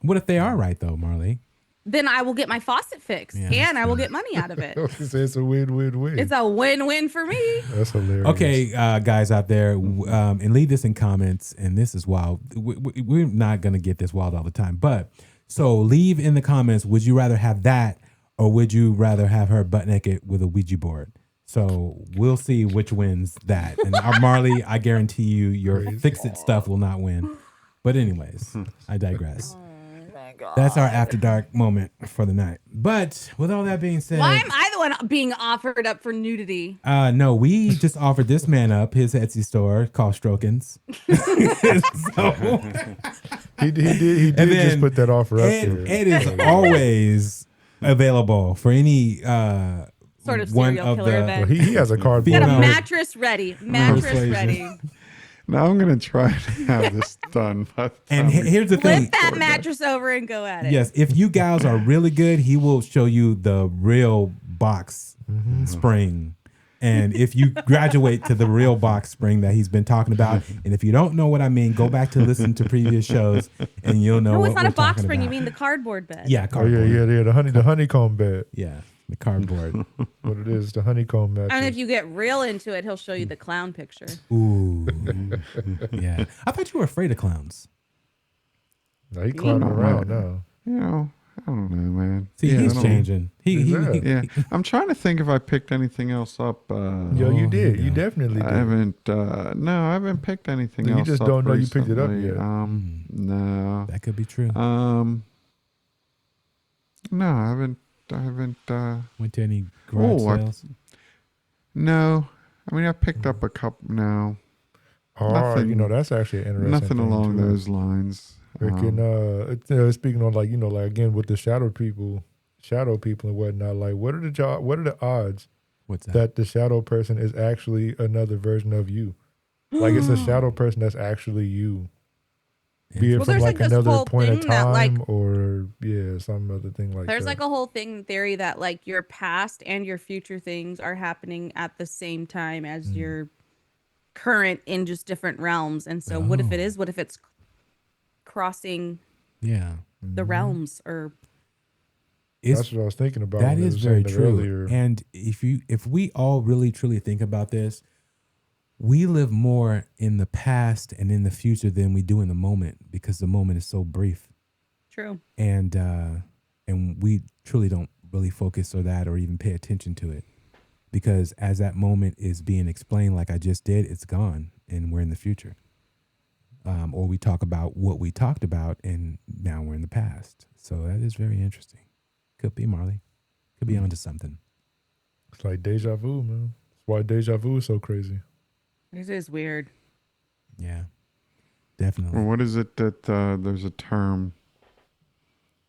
What if they are right though, Marley?
Then I will get my faucet fixed and I will get money out of it.
It's a win-win-win.
It's a win-win for me.
That's hilarious.
Okay, guys out there, and leave this in comments. And this is wild. We're not going to get this wild all the time. But so leave in the comments, would you rather have that or would you rather have her butt naked with a Ouija board? So we'll see which wins that. And Marley, I guarantee you, your fix-it stuff will not win. But anyways, I digress. That's our after dark moment for the night. But with all that being said,
why am I the one being offered up for nudity?
No, we just offered this man up his Etsy store called Strokins.
He did just put that offer up there.
Ed is always available for any
Sort of
one
serial
of
killer
the.
event.
Well, he has a cardboard.
Got a
female
mattress ready. Mattress
persuasion.
ready.
Now I'm going to try to have this done.
And here's the thing.
Flip that mattress over and go at it.
Yes, if you gals are really good, he will show you the real box spring. And if you graduate to the real box spring that he's been talking about, and if you don't know what I mean, go back to listen to previous shows and you'll know
No,
what
it's not
we're
a box
talking
spring.
about.
You mean the cardboard bed?
Yeah,
Oh
cardboard.
yeah. The honeycomb bed.
Yeah, the cardboard.
What it is, the honeycomb mattress.
And if you get real into it, he'll show you the clown picture.
Ooh, yeah. I thought you were afraid of clowns.
Now he climbing around now.
You know, I don't know, man.
See, he's changing.
Yeah, I'm trying to think if I picked anything else up.
Yo, you did. You definitely did.
I haven't. No, I haven't picked anything else.
You just
up
don't know you picked it up
recently.
yet.
No.
That could be true.
No, I haven't.
Went to any garage sales?
No, I mean I picked up a couple. No,
nothing. That's actually an interesting.
Nothing
thing
along
too.
those lines.
Speaking on again with the shadow people and whatnot. Like, what are the odds
What's
that the shadow person is actually another version of you? Like, it's a shadow person that's actually you. Be it from
there's
like
this
another
whole
point of
thing that,
time or some other thing like
There's
that.
like a whole thing theory that like your past and your future things are happening at the same time as your current in just different realms. And so what if it is? What if it's crossing the realms or
that's what I was thinking about.
That
when they
is
were
very
saying that
true.
earlier.
And if we all really truly think about this, we live more in the past and in the future than we do in the moment because the moment is so brief.
True.
And we truly don't really focus on that or even pay attention to it because as that moment is being explained, like I just did, it's gone and we're in the future. Or we talk about what we talked about and now we're in the past. So that is very interesting. Could be, Marley. Could be onto something.
It's like deja vu, man. That's why deja vu is so crazy.
This is weird.
Yeah, definitely.
Well, what is it that there's a term?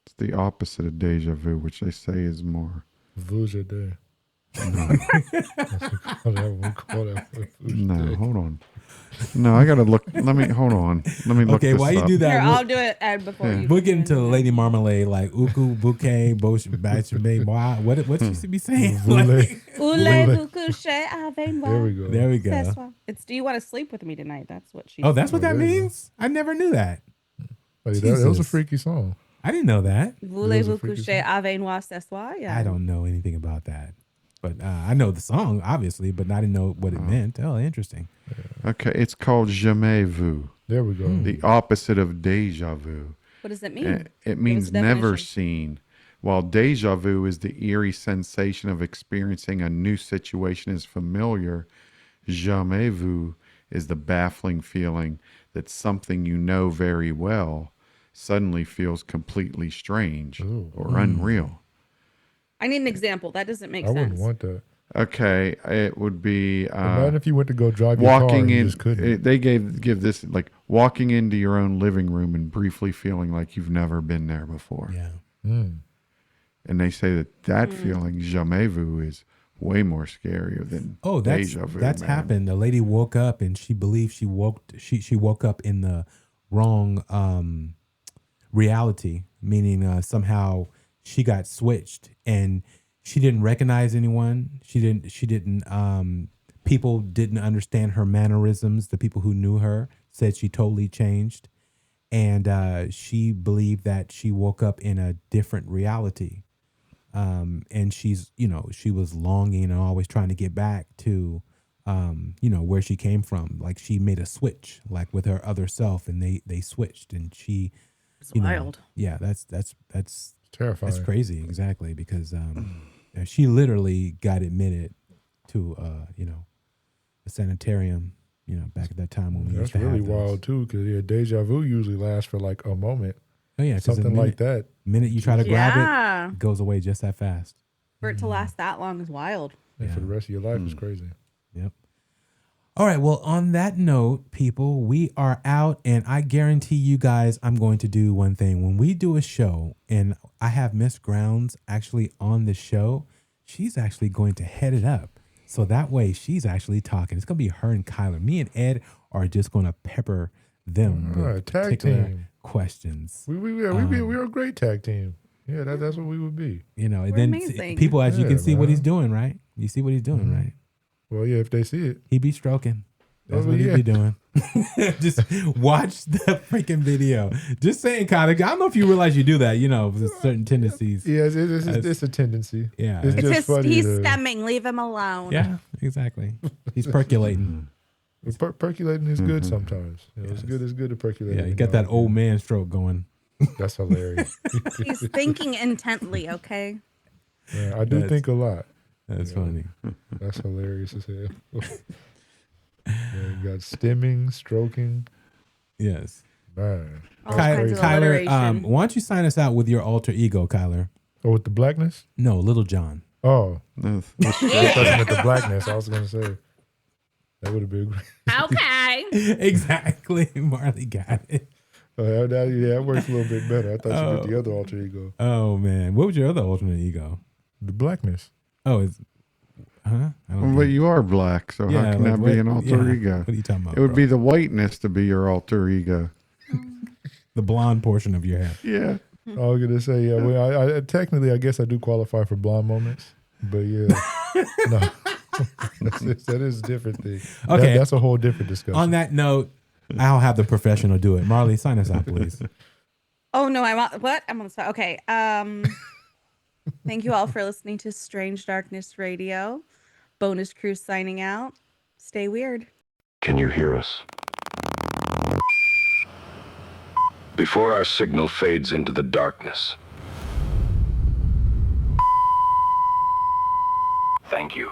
It's the opposite of deja vu, which they say is more.
Vuja day.
No, hold on. No, I gotta look. Hold on. Let me look.
Okay,
this
while you
up.
do that,
Here, I'll do it Ed before you.
We'll get into Lady Marmalade, like Uku, Bouquet, Bosh, Batch, Babe. What she be saying?
There we go.
There we go.
It's do you want to sleep with me tonight? That's what she
Oh, that's what
Oh,
that
there you go.
means? I never knew that.
Like, that was a
Jesus.
freaky song.
I didn't know that.
Voulez-vous coucher avec moi ce soir? Yeah.
I don't know anything about that. But I know the song, obviously, but I didn't know what it meant. Oh, interesting.
Okay, it's called jamais vu.
There we go.
The opposite of deja vu.
What does it mean?
It means
us a
never
definition.
seen. While deja vu is the eerie sensation of experiencing a new situation as familiar, jamais vu is the baffling feeling that something you know very well suddenly feels completely strange or unreal.
I need an example. That doesn't make
I
sense.
wouldn't want that.
Okay, it would be
Imagine if you went to go drive your car
walking
and you
in.
just couldn't.
They give this like walking into your own living room and briefly feeling like you've never been there before.
Yeah.
And they say that feeling jamais vu is way more scarier than deja vu.
That's
man.
happened. A lady woke up and she believed she woke up in the wrong reality, meaning somehow she got switched and she didn't recognize anyone. She didn't people didn't understand her mannerisms. The people who knew her said she totally changed. And she believed that she woke up in a different reality. And she was longing and always trying to get back to, where she came from. Like she made a switch, like with her other self, and they switched. And she,
It's wild.
Yeah, that's
Terrifying.
That's crazy, exactly, because she literally got admitted to a sanitarium. Back at that time when we used to
really
have those.
wild too, because deja vu usually lasts for like a moment.
Oh yeah,
something like that.
Minute you try to grab it goes away just that fast.
For it to last that long is wild.
And for the rest of your life, it's crazy.
Yep. All right. Well, on that note, people, we are out, and I guarantee you guys, I'm going to do one thing. When we do a show, and I have Miss Grounds actually on the show, she's actually going to head it up. So that way, she's actually talking. It's going to be her and Kyler. Me and Ed are just going to pepper them with
tag
particular
team
questions.
We're a great tag team. Yeah, that's what we would be.
And then people, as you can see what he's doing, right? You see what he's doing, right?
Well, yeah, if they see it.
He be stroking. That's what he be doing. Just watch the freaking video. Just saying, Kyler. I don't know if you realize you do that, with certain tendencies.
Yeah, it's a tendency.
Yeah.
It's just funny.
He's stemming. Leave him alone.
Yeah, exactly. He's percolating.
Percolating is good sometimes. It's good to percolate.
Yeah, you got that old man stroke going.
That's hilarious.
He's thinking intently, okay?
Yeah, I do think a lot.
That's funny.
That's hilarious as hell. You got stimming, stroking.
Yes.
Man.
Kyler, why don't you sign us out with your alter ego, Kyler?
Oh, with the blackness?
No, Little John.
Oh. I thought you meant the blackness. I was going to say. That would have been great.
Okay.
Exactly. Marley got it.
That works a little bit better. I thought you did the other alter ego.
Oh, man. What was your other alternate ego?
The blackness.
Oh,
But you are black, so how can that be an alter ego?
What are you talking about?
It would be the whiteness to be your alter ego.
The blonde portion of your head.
Yeah.
I was going to say, well, I technically, I guess I do qualify for blonde moments. But yeah, no. that is a different thing.
Okay.
That's a whole different discussion.
On that note, I'll have the professional do it. Marley, sign us out, please.
Oh, no, I'm on the spot. Okay. Thank you all for listening to Strange Darkness Radio. Bonus Crew signing out. Stay weird.
Can you hear us? Before our signal fades into the darkness. Thank you.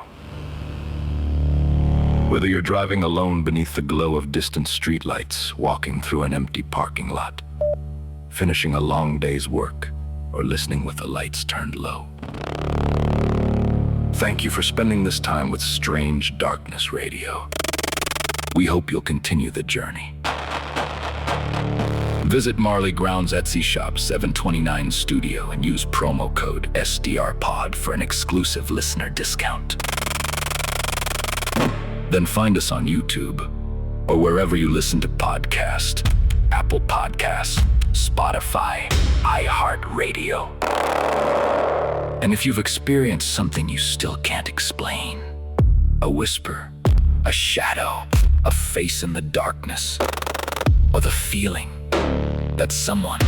Whether you're driving alone beneath the glow of distant streetlights, walking through an empty parking lot, finishing a long day's work, or listening with the lights turned low. Thank you for spending this time with Strange Darkness Radio. We hope you'll continue the journey. Visit Marley Ground's Etsy shop 729 Studio and use promo code SDRPOD for an exclusive listener discount. Then find us on YouTube or wherever you listen to podcasts, Apple Podcasts, Spotify, iHeartRadio. And if you've experienced something you still can't explain, a whisper, a shadow, a face in the darkness, or the feeling that someone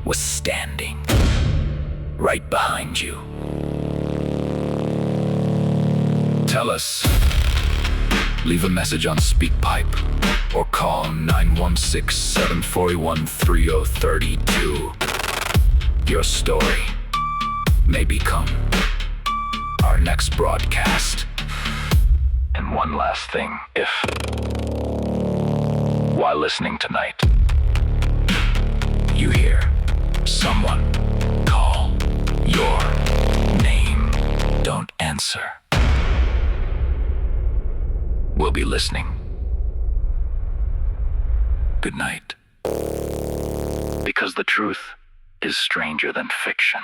was standing right behind you, tell us. Leave a message on SpeakPipe or call 916-741-3032. Your story may become our next broadcast. And one last thing, if, while listening tonight, you hear someone call your name, don't answer. We'll be listening. Good night. Because the truth is stranger than fiction.